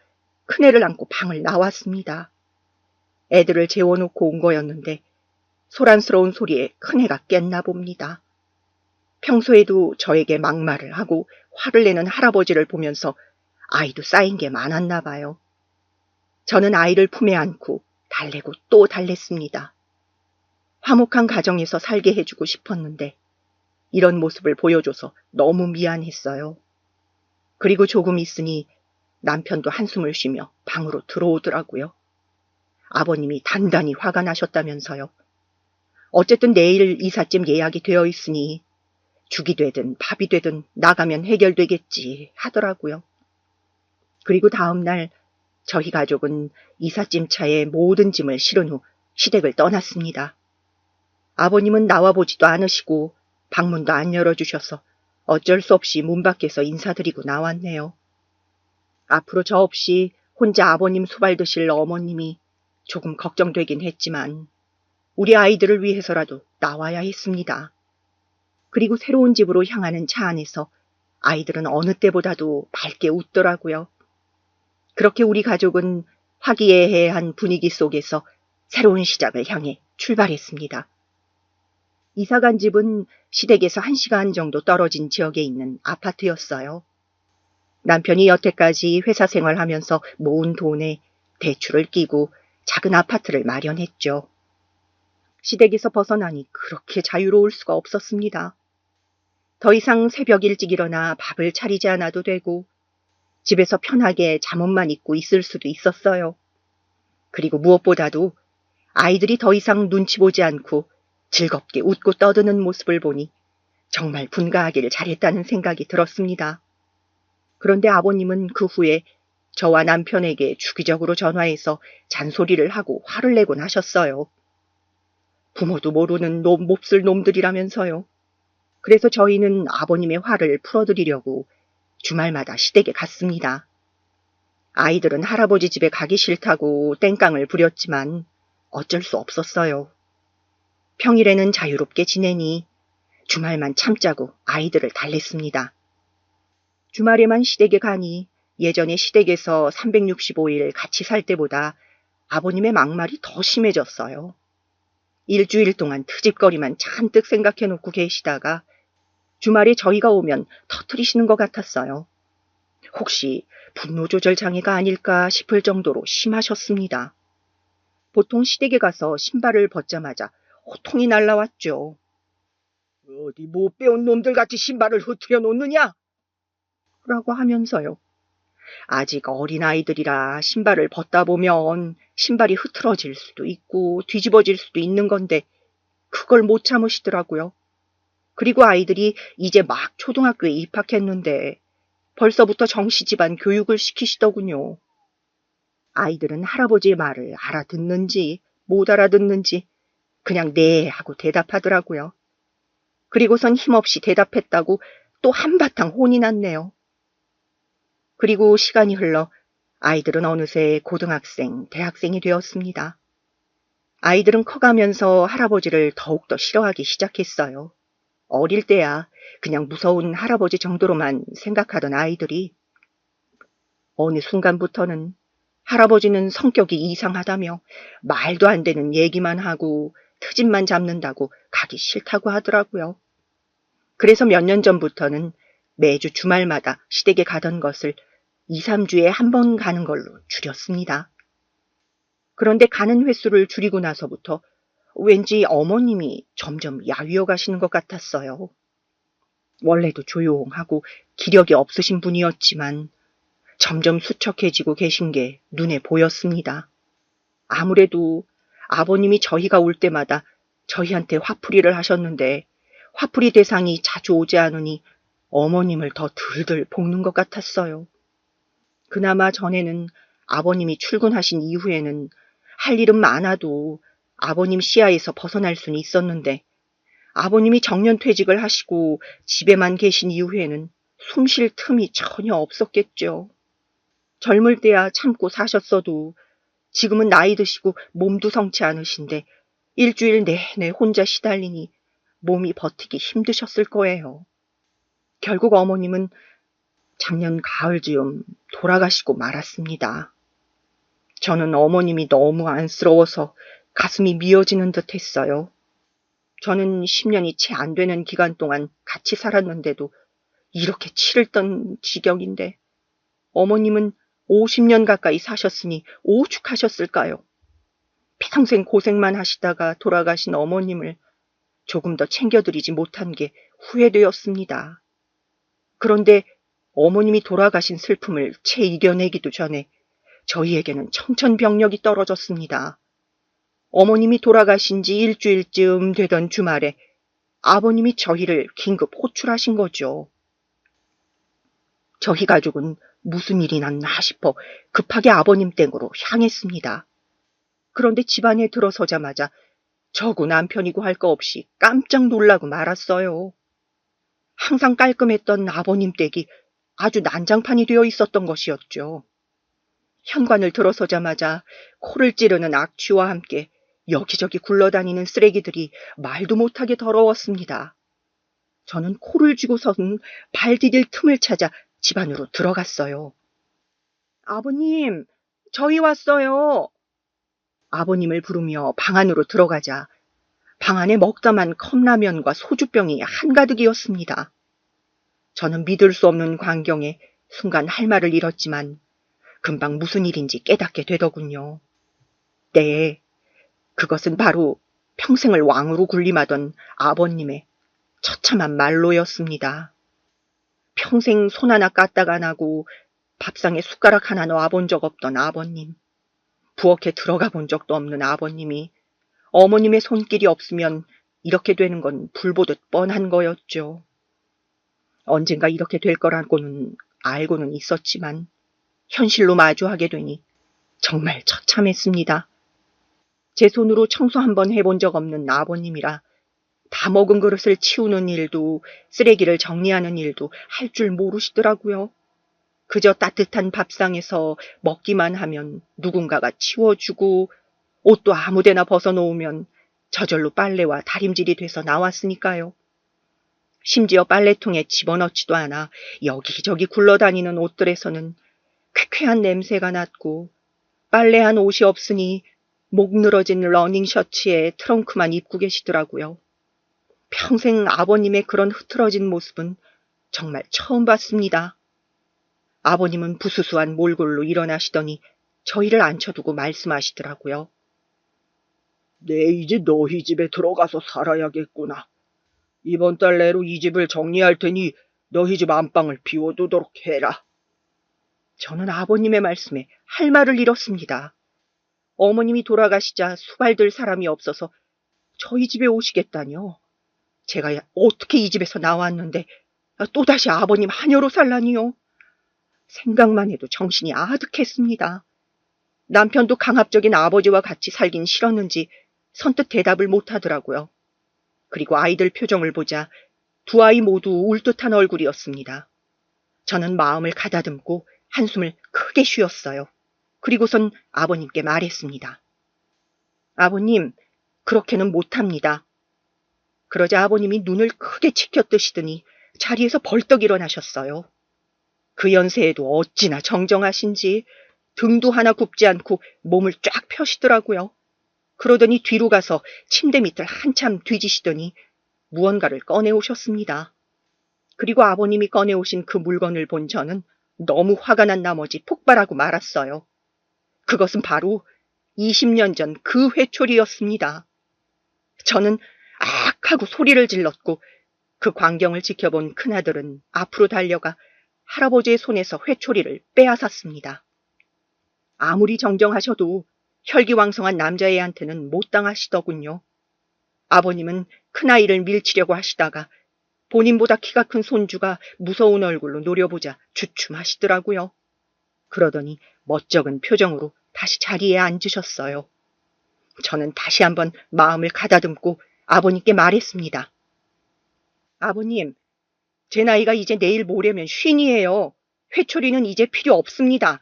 큰애를 안고 방을 나왔습니다. 애들을 재워놓고 온 거였는데 소란스러운 소리에 큰애가 깼나 봅니다. 평소에도 저에게 막말을 하고 화를 내는 할아버지를 보면서 아이도 쌓인 게 많았나 봐요. 저는 아이를 품에 안고 달래고 또 달랬습니다. 화목한 가정에서 살게 해주고 싶었는데 이런 모습을 보여줘서 너무 미안했어요. 그리고 조금 있으니 남편도 한숨을 쉬며 방으로 들어오더라고요. 아버님이 단단히 화가 나셨다면서요. 어쨌든 내일 이삿짐 예약이 되어 있으니 죽이 되든 밥이 되든 나가면 해결되겠지 하더라고요. 그리고 다음 날 저희 가족은 이삿짐 차에 모든 짐을 실은 후 시댁을 떠났습니다. 아버님은 나와보지도 않으시고 방문도 안 열어주셔서 어쩔 수 없이 문 밖에서 인사드리고 나왔네요. 앞으로 저 없이 혼자 아버님 수발 드실 어머님이 조금 걱정되긴 했지만 우리 아이들을 위해서라도 나와야 했습니다. 그리고 새로운 집으로 향하는 차 안에서 아이들은 어느 때보다도 밝게 웃더라고요. 그렇게 우리 가족은 화기애애한 분위기 속에서 새로운 시작을 향해 출발했습니다. 이사간 집은 시댁에서 1시간 정도 떨어진 지역에 있는 아파트였어요. 남편이 여태까지 회사 생활하면서 모은 돈에 대출을 끼고 작은 아파트를 마련했죠. 시댁에서 벗어나니 그렇게 자유로울 수가 없었습니다. 더 이상 새벽 일찍 일어나 밥을 차리지 않아도 되고 집에서 편하게 잠옷만 입고 있을 수도 있었어요. 그리고 무엇보다도 아이들이 더 이상 눈치 보지 않고 즐겁게 웃고 떠드는 모습을 보니 정말 분가하기를 잘했다는 생각이 들었습니다. 그런데 아버님은 그 후에 저와 남편에게 주기적으로 전화해서 잔소리를 하고 화를 내곤 하셨어요. 부모도 모르는 몹쓸 놈들이라면서요. 그래서 저희는 아버님의 화를 풀어드리려고 주말마다 시댁에 갔습니다. 아이들은 할아버지 집에 가기 싫다고 땡깡을 부렸지만 어쩔 수 없었어요. 평일에는 자유롭게 지내니 주말만 참자고 아이들을 달랬습니다. 주말에만 시댁에 가니 예전에 시댁에서 365일 같이 살 때보다 아버님의 막말이 더 심해졌어요. 일주일 동안 트집거리만 잔뜩 생각해놓고 계시다가 주말에 저희가 오면 터트리시는 것 같았어요. 혹시 분노 조절 장애가 아닐까 싶을 정도로 심하셨습니다. 보통 시댁에 가서 신발을 벗자마자 호통이 날라왔죠. 어디 못 배운 놈들 같이 신발을 흐트려 놓느냐? 라고 하면서요. 아직 어린아이들이라 신발을 벗다 보면 신발이 흐트러질 수도 있고 뒤집어질 수도 있는 건데 그걸 못 참으시더라고요. 그리고 아이들이 이제 막 초등학교에 입학했는데 벌써부터 정시 집안 교육을 시키시더군요. 아이들은 할아버지의 말을 알아듣는지 못 알아듣는지 그냥 네 하고 대답하더라고요. 그리고선 힘없이 대답했다고 또 한바탕 혼이 났네요. 그리고 시간이 흘러 아이들은 어느새 고등학생, 대학생이 되었습니다. 아이들은 커가면서 할아버지를 더욱더 싫어하기 시작했어요. 어릴 때야 그냥 무서운 할아버지 정도로만 생각하던 아이들이 어느 순간부터는 할아버지는 성격이 이상하다며 말도 안 되는 얘기만 하고 트집만 잡는다고 가기 싫다고 하더라고요. 그래서 몇 년 전부터는 매주 주말마다 시댁에 가던 것을 2, 3주에 한 번 가는 걸로 줄였습니다. 그런데 가는 횟수를 줄이고 나서부터 왠지 어머님이 점점 야위어 가시는 것 같았어요. 원래도 조용하고 기력이 없으신 분이었지만 점점 수척해지고 계신 게 눈에 보였습니다. 아무래도 아버님이 저희가 올 때마다 저희한테 화풀이를 하셨는데 화풀이 대상이 자주 오지 않으니 어머님을 더 들들 볶는 것 같았어요. 그나마 전에는 아버님이 출근하신 이후에는 할 일은 많아도 아버님 시야에서 벗어날 수는 있었는데 아버님이 정년퇴직을 하시고 집에만 계신 이후에는 숨 쉴 틈이 전혀 없었겠죠. 젊을 때야 참고 사셨어도 지금은 나이 드시고 몸도 성치 않으신데 일주일 내내 혼자 시달리니 몸이 버티기 힘드셨을 거예요. 결국 어머님은 작년 가을즈음 돌아가시고 말았습니다. 저는 어머님이 너무 안쓰러워서 가슴이 미어지는 듯 했어요. 저는 10년이 채 안 되는 기간 동안 같이 살았는데도 이렇게 치를 던 지경인데 어머님은 50년 가까이 사셨으니 오죽하셨을까요? 평생 고생만 하시다가 돌아가신 어머님을 조금 더 챙겨드리지 못한 게 후회되었습니다. 그런데 어머님이 돌아가신 슬픔을 채 이겨내기도 전에 저희에게는 청천벽력이 떨어졌습니다. 어머님이 돌아가신 지 일주일쯤 되던 주말에 아버님이 저희를 긴급 호출하신 거죠. 저희 가족은 무슨 일이 났나 싶어 급하게 아버님 댁으로 향했습니다. 그런데 집안에 들어서자마자 저고 남편이고 할 거 없이 깜짝 놀라고 말았어요. 항상 깔끔했던 아버님 댁이 아주 난장판이 되어 있었던 것이었죠. 현관을 들어서자마자 코를 찌르는 악취와 함께 여기저기 굴러다니는 쓰레기들이 말도 못하게 더러웠습니다. 저는 코를 쥐고선 발 디딜 틈을 찾아 집 안으로 들어갔어요. 아버님, 저희 왔어요. 아버님을 부르며 방 안으로 들어가자 방 안에 먹다만 컵라면과 소주병이 한가득이었습니다. 저는 믿을 수 없는 광경에 순간 할 말을 잃었지만 금방 무슨 일인지 깨닫게 되더군요. 네, 그것은 바로 평생을 왕으로 군림하던 아버님의 처참한 말로였습니다. 평생 손 하나 까딱 안 하고 밥상에 숟가락 하나 놔본 적 없던 아버님, 부엌에 들어가 본 적도 없는 아버님이 어머님의 손길이 없으면 이렇게 되는 건 불보듯 뻔한 거였죠. 언젠가 이렇게 될 거라고는 알고는 있었지만 현실로 마주하게 되니 정말 처참했습니다. 제 손으로 청소 한번 해본 적 없는 아버님이라 다 먹은 그릇을 치우는 일도 쓰레기를 정리하는 일도 할 줄 모르시더라고요. 그저 따뜻한 밥상에서 먹기만 하면 누군가가 치워주고 옷도 아무데나 벗어놓으면 저절로 빨래와 다림질이 돼서 나왔으니까요. 심지어 빨래통에 집어넣지도 않아 여기저기 굴러다니는 옷들에서는 쾌쾌한 냄새가 났고 빨래한 옷이 없으니 목 늘어진 러닝 셔츠에 트렁크만 입고 계시더라고요. 평생 아버님의 그런 흐트러진 모습은 정말 처음 봤습니다. 아버님은 부수수한 몰골로 일어나시더니 저희를 앉혀두고 말씀하시더라고요. 내 이제 너희 집에 들어가서 살아야겠구나. 이번 달 내로 이 집을 정리할 테니 너희 집 안방을 비워두도록 해라. 저는 아버님의 말씀에 할 말을 잃었습니다. 어머님이 돌아가시자 수발들 사람이 없어서 저희 집에 오시겠다뇨. 제가 어떻게 이 집에서 나왔는데 또다시 아버님 하녀로 살라니요. 생각만 해도 정신이 아득했습니다. 남편도 강압적인 아버지와 같이 살긴 싫었는지 선뜻 대답을 못하더라고요. 그리고 아이들 표정을 보자 두 아이 모두 울 듯한 얼굴이었습니다. 저는 마음을 가다듬고 한숨을 크게 쉬었어요. 그리고선 아버님께 말했습니다. 아버님, 그렇게는 못합니다. 그러자 아버님이 눈을 크게 치켜뜨시더니 자리에서 벌떡 일어나셨어요. 그 연세에도 어찌나 정정하신지 등도 하나 굽지 않고 몸을 쫙 펴시더라고요. 그러더니 뒤로 가서 침대 밑을 한참 뒤지시더니 무언가를 꺼내오셨습니다. 그리고 아버님이 꺼내오신 그 물건을 본 저는 너무 화가 난 나머지 폭발하고 말았어요. 그것은 바로 20년 전 그 회초리였습니다. 저는 악 하고 소리를 질렀고 그 광경을 지켜본 큰아들은 앞으로 달려가 할아버지의 손에서 회초리를 빼앗았습니다. 아무리 정정하셔도 혈기왕성한 남자애한테는 못 당하시더군요. 아버님은 큰아이를 밀치려고 하시다가 본인보다 키가 큰 손주가 무서운 얼굴로 노려보자 주춤하시더라고요. 그러더니 멋쩍은 표정으로 다시 자리에 앉으셨어요. 저는 다시 한번 마음을 가다듬고 아버님께 말했습니다. 아버님, 제 나이가 이제 내일 모레면 50이에요. 회초리는 이제 필요 없습니다.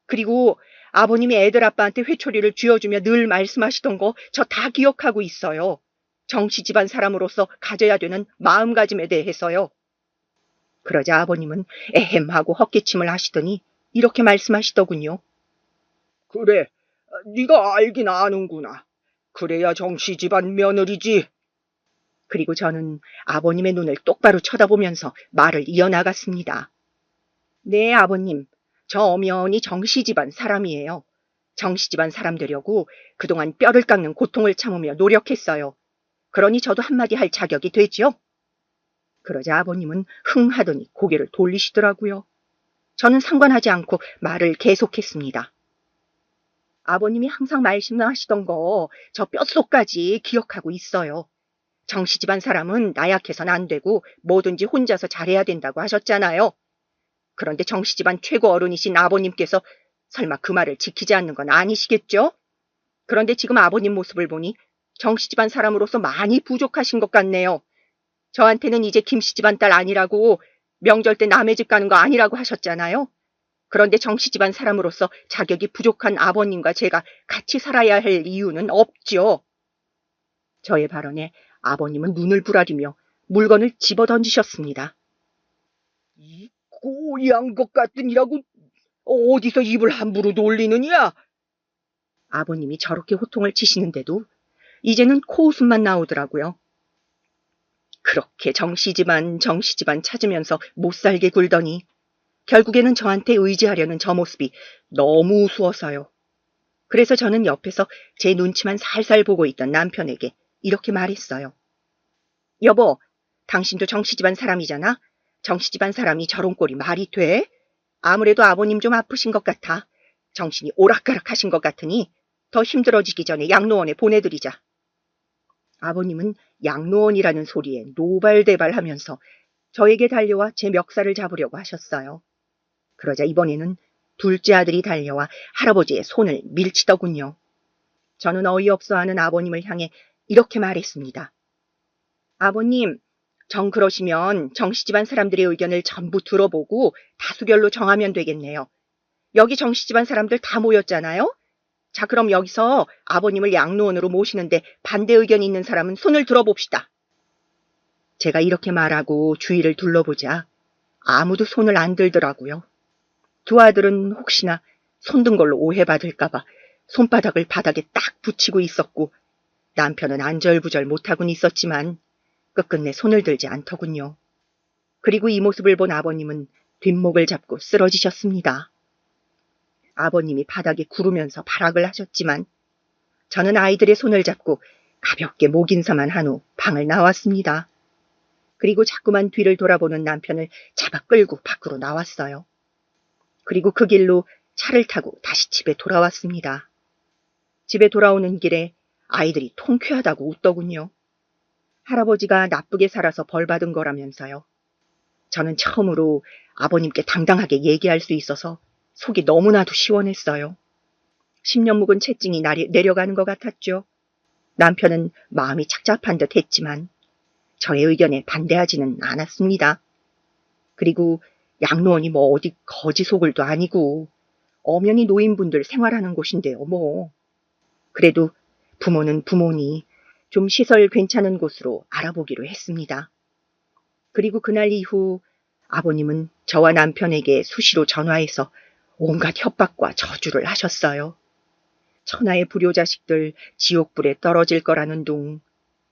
그리고 아버님이 애들 아빠한테 회초리를 쥐어주며 늘 말씀하시던 거 저 다 기억하고 있어요. 정씨 집안 사람으로서 가져야 되는 마음가짐에 대해서요. 그러자 아버님은 에헴하고 헛기침을 하시더니 이렇게 말씀하시더군요. 그래, 네가 알긴 아는구나. 그래야 정씨 집안 며느리지. 그리고 저는 아버님의 눈을 똑바로 쳐다보면서 말을 이어나갔습니다. 네, 아버님. 저 엄연히 정씨 집안 사람이에요. 정씨 집안 사람 되려고 그동안 뼈를 깎는 고통을 참으며 노력했어요. 그러니 저도 한마디 할 자격이 되지요? 그러자 아버님은 흥 하더니 고개를 돌리시더라고요. 저는 상관하지 않고 말을 계속했습니다. 아버님이 항상 말씀하시던 거 저 뼛속까지 기억하고 있어요. 정씨 집안 사람은 나약해선 안 되고 뭐든지 혼자서 잘해야 된다고 하셨잖아요. 그런데 정씨 집안 최고 어른이신 아버님께서 설마 그 말을 지키지 않는 건 아니시겠죠? 그런데 지금 아버님 모습을 보니 정씨 집안 사람으로서 많이 부족하신 것 같네요. 저한테는 이제 김씨 집안 딸 아니라고 명절 때 남의 집 가는 거 아니라고 하셨잖아요. 그런데 정씨 집안 사람으로서 자격이 부족한 아버님과 제가 같이 살아야 할 이유는 없죠. 저의 발언에 아버님은 눈을 부라리며 물건을 집어 던지셨습니다. 이 고양 것 같으니라고 어디서 입을 함부로 놀리느냐? 아버님이 저렇게 호통을 치시는데도 이제는 코웃음만 나오더라고요. 그렇게 정씨집안 찾으면서 못살게 굴더니 결국에는 저한테 의지하려는 저 모습이 너무 우스워서요. 그래서 저는 옆에서 제 눈치만 살살 보고 있던 남편에게 이렇게 말했어요. 여보, 당신도 정씨집안 사람이잖아? 정씨집안 사람이 저런 꼴이 말이 돼? 아무래도 아버님 좀 아프신 것 같아. 정신이 오락가락하신 것 같으니 더 힘들어지기 전에 양로원에 보내드리자. 아버님은 양로원이라는 소리에 노발대발하면서 저에게 달려와 제 멱살을 잡으려고 하셨어요. 그러자 이번에는 둘째 아들이 달려와 할아버지의 손을 밀치더군요. 저는 어이없어하는 아버님을 향해 이렇게 말했습니다. 아버님, 정 그러시면 정씨 집안 사람들의 의견을 전부 들어보고 다수결로 정하면 되겠네요. 여기 정씨 집안 사람들 다 모였잖아요. 자, 그럼 여기서 아버님을 양로원으로 모시는데 반대 의견이 있는 사람은 손을 들어봅시다. 제가 이렇게 말하고 주위를 둘러보자 아무도 손을 안 들더라고요. 두 아들은 혹시나 손든 걸로 오해받을까봐 손바닥을 바닥에 딱 붙이고 있었고 남편은 안절부절 못하곤 있었지만 끝끝내 손을 들지 않더군요. 그리고 이 모습을 본 아버님은 뒷목을 잡고 쓰러지셨습니다. 아버님이 바닥에 구르면서 발악을 하셨지만 저는 아이들의 손을 잡고 가볍게 목 인사만 한 후 방을 나왔습니다. 그리고 자꾸만 뒤를 돌아보는 남편을 잡아 끌고 밖으로 나왔어요. 그리고 그 길로 차를 타고 다시 집에 돌아왔습니다. 집에 돌아오는 길에 아이들이 통쾌하다고 웃더군요. 할아버지가 나쁘게 살아서 벌 받은 거라면서요. 저는 처음으로 아버님께 당당하게 얘기할 수 있어서 속이 너무나도 시원했어요. 10년 묵은 채증이 내려가는 것 같았죠. 남편은 마음이 착잡한 듯 했지만 저의 의견에 반대하지는 않았습니다. 그리고 양로원이 뭐 어디 거지 소굴도 아니고 엄연히 노인분들 생활하는 곳인데요, 뭐. 그래도 부모는 부모니 좀 시설 괜찮은 곳으로 알아보기로 했습니다. 그리고 그날 이후 아버님은 저와 남편에게 수시로 전화해서 온갖 협박과 저주를 하셨어요. 천하의 불효자식들 지옥불에 떨어질 거라는 둥,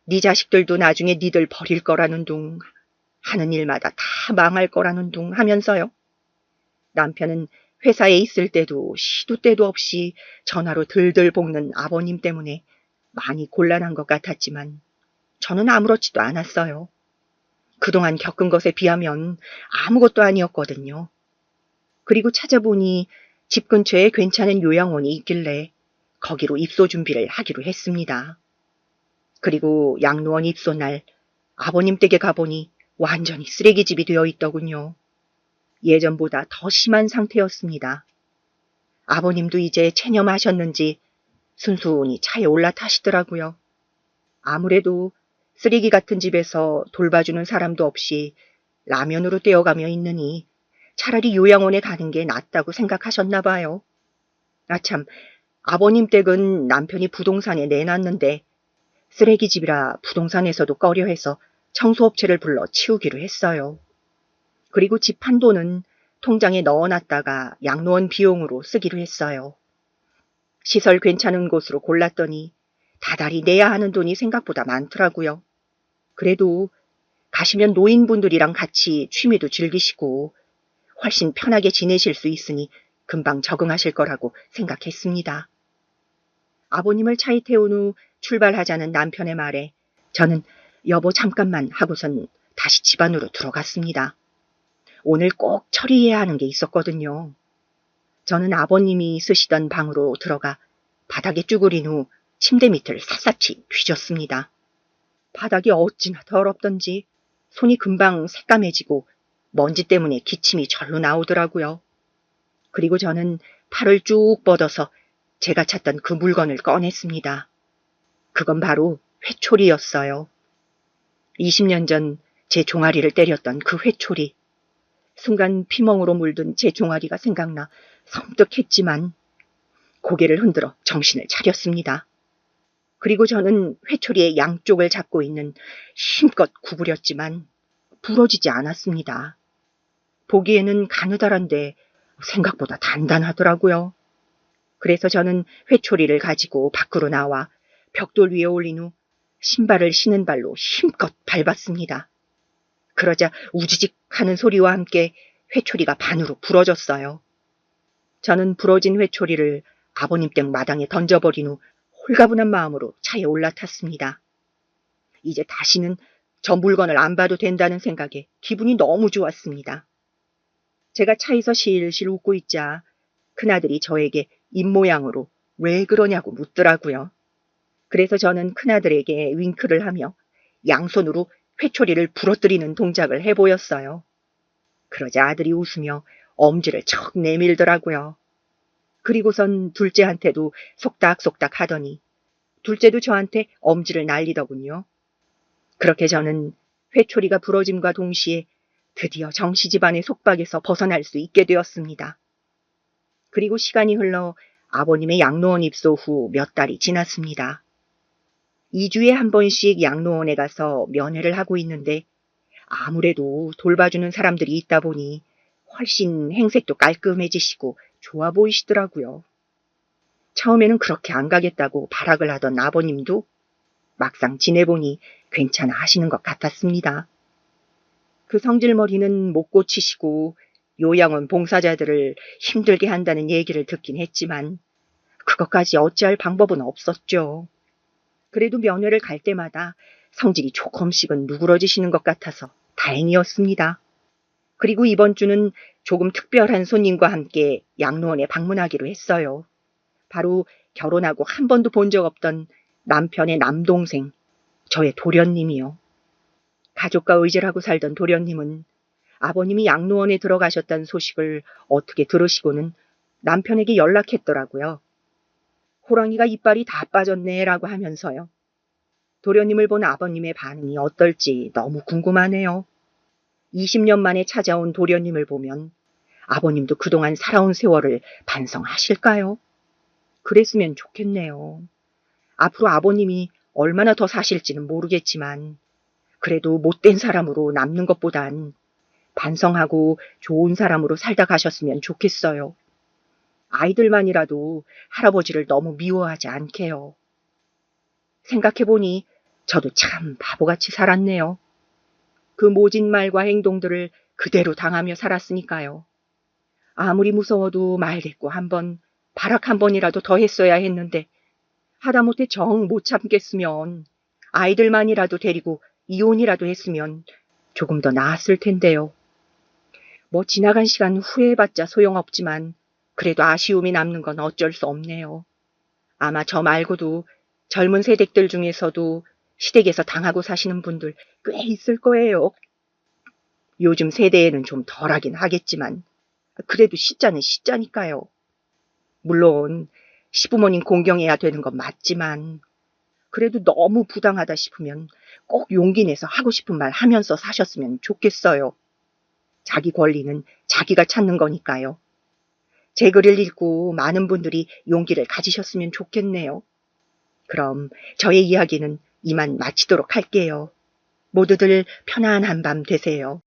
네 자식들도 나중에 니들 버릴 거라는 둥, 하는 일마다 다 망할 거라는 둥 하면서요. 남편은 회사에 있을 때도 시도 때도 없이 전화로 들들 볶는 아버님 때문에 많이 곤란한 것 같았지만 저는 아무렇지도 않았어요. 그동안 겪은 것에 비하면 아무것도 아니었거든요. 그리고 찾아보니 집 근처에 괜찮은 요양원이 있길래 거기로 입소 준비를 하기로 했습니다. 그리고 양로원 입소 날 아버님 댁에 가보니 완전히 쓰레기집이 되어 있더군요. 예전보다 더 심한 상태였습니다. 아버님도 이제 체념하셨는지 순순히 차에 올라타시더라고요. 아무래도 쓰레기 같은 집에서 돌봐주는 사람도 없이 라면으로 떼어가며 있느니 차라리 요양원에 가는 게 낫다고 생각하셨나 봐요. 아참, 아버님 댁은 남편이 부동산에 내놨는데 쓰레기집이라 부동산에서도 꺼려해서 청소업체를 불러 치우기로 했어요. 그리고 집 한도는 통장에 넣어놨다가 양로원 비용으로 쓰기로 했어요. 시설 괜찮은 곳으로 골랐더니 다달이 내야 하는 돈이 생각보다 많더라고요. 그래도 가시면 노인분들이랑 같이 취미도 즐기시고 훨씬 편하게 지내실 수 있으니 금방 적응하실 거라고 생각했습니다. 아버님을 차에 태운 후 출발하자는 남편의 말에 저는 여보 잠깐만 하고선 다시 집 안으로 들어갔습니다. 오늘 꼭 처리해야 하는 게 있었거든요. 저는 아버님이 쓰시던 방으로 들어가 바닥에 쭈그린 후 침대 밑을 샅샅이 뒤졌습니다. 바닥이 어찌나 더럽던지 손이 금방 새까매지고 먼지 때문에 기침이 절로 나오더라고요. 그리고 저는 팔을 쭉 뻗어서 제가 찾던 그 물건을 꺼냈습니다. 그건 바로 회초리였어요. 20년 전 제 종아리를 때렸던 그 회초리. 순간 피멍으로 물든 제 종아리가 생각나 섬뜩했지만 고개를 흔들어 정신을 차렸습니다. 그리고 저는 회초리의 양쪽을 잡고 있는 힘껏 구부렸지만 부러지지 않았습니다. 보기에는 가느다란데 생각보다 단단하더라고요. 그래서 저는 회초리를 가지고 밖으로 나와 벽돌 위에 올린 후 신발을 신은 발로 힘껏 밟았습니다. 그러자 우지직 하는 소리와 함께 회초리가 반으로 부러졌어요. 저는 부러진 회초리를 아버님 댁 마당에 던져버린 후 홀가분한 마음으로 차에 올라탔습니다. 이제 다시는 저 물건을 안 봐도 된다는 생각에 기분이 너무 좋았습니다. 제가 차에서 실실 웃고 있자 큰아들이 저에게 입모양으로 왜 그러냐고 묻더라고요. 그래서 저는 큰아들에게 윙크를 하며 양손으로 회초리를 부러뜨리는 동작을 해보였어요. 그러자 아들이 웃으며 엄지를 척 내밀더라고요. 그리고선 둘째한테도 속닥속닥 하더니 둘째도 저한테 엄지를 날리더군요. 그렇게 저는 회초리가 부러짐과 동시에 드디어 정씨 집안의 속박에서 벗어날 수 있게 되었습니다. 그리고 시간이 흘러 아버님의 양로원 입소 후 몇 달이 지났습니다. 2주에 한 번씩 양로원에 가서 면회를 하고 있는데 아무래도 돌봐주는 사람들이 있다 보니 훨씬 행색도 깔끔해지시고 좋아 보이시더라고요. 처음에는 그렇게 안 가겠다고 발악을 하던 아버님도 막상 지내보니 괜찮아 하시는 것 같았습니다. 그 성질머리는 못 고치시고 요양원 봉사자들을 힘들게 한다는 얘기를 듣긴 했지만 그것까지 어찌할 방법은 없었죠. 그래도 면회를 갈 때마다 성질이 조금씩은 누그러지시는 것 같아서 다행이었습니다. 그리고 이번 주는 조금 특별한 손님과 함께 양로원에 방문하기로 했어요. 바로 결혼하고 한 번도 본 적 없던 남편의 남동생, 저의 도련님이요. 가족과 의절하고 살던 도련님은 아버님이 양로원에 들어가셨다는 소식을 어떻게 들으시고는 남편에게 연락했더라고요. 호랑이가 이빨이 다 빠졌네라고 하면서요. 도련님을 본 아버님의 반응이 어떨지 너무 궁금하네요. 20년 만에 찾아온 도련님을 보면 아버님도 그동안 살아온 세월을 반성하실까요? 그랬으면 좋겠네요. 앞으로 아버님이 얼마나 더 사실지는 모르겠지만 그래도 못된 사람으로 남는 것보단 반성하고 좋은 사람으로 살다 가셨으면 좋겠어요. 아이들만이라도 할아버지를 너무 미워하지 않게요. 생각해보니 저도 참 바보같이 살았네요. 그 모진 말과 행동들을 그대로 당하며 살았으니까요. 아무리 무서워도 말대꾸 한번, 발악 한 번이라도 더 했어야 했는데 하다못해 정 못 참겠으면 아이들만이라도 데리고 이혼이라도 했으면 조금 더 나았을 텐데요. 뭐 지나간 시간 후회해봤자 소용없지만 그래도 아쉬움이 남는 건 어쩔 수 없네요. 아마 저 말고도 젊은 세대들 중에서도 시댁에서 당하고 사시는 분들 꽤 있을 거예요. 요즘 세대에는 좀 덜하긴 하겠지만 그래도 시자는 시자니까요. 물론 시부모님 공경해야 되는 건 맞지만 그래도 너무 부당하다 싶으면 꼭 용기 내서 하고 싶은 말 하면서 사셨으면 좋겠어요. 자기 권리는 자기가 찾는 거니까요. 제 글을 읽고 많은 분들이 용기를 가지셨으면 좋겠네요. 그럼 저의 이야기는 이만 마치도록 할게요. 모두들 편안한 밤 되세요.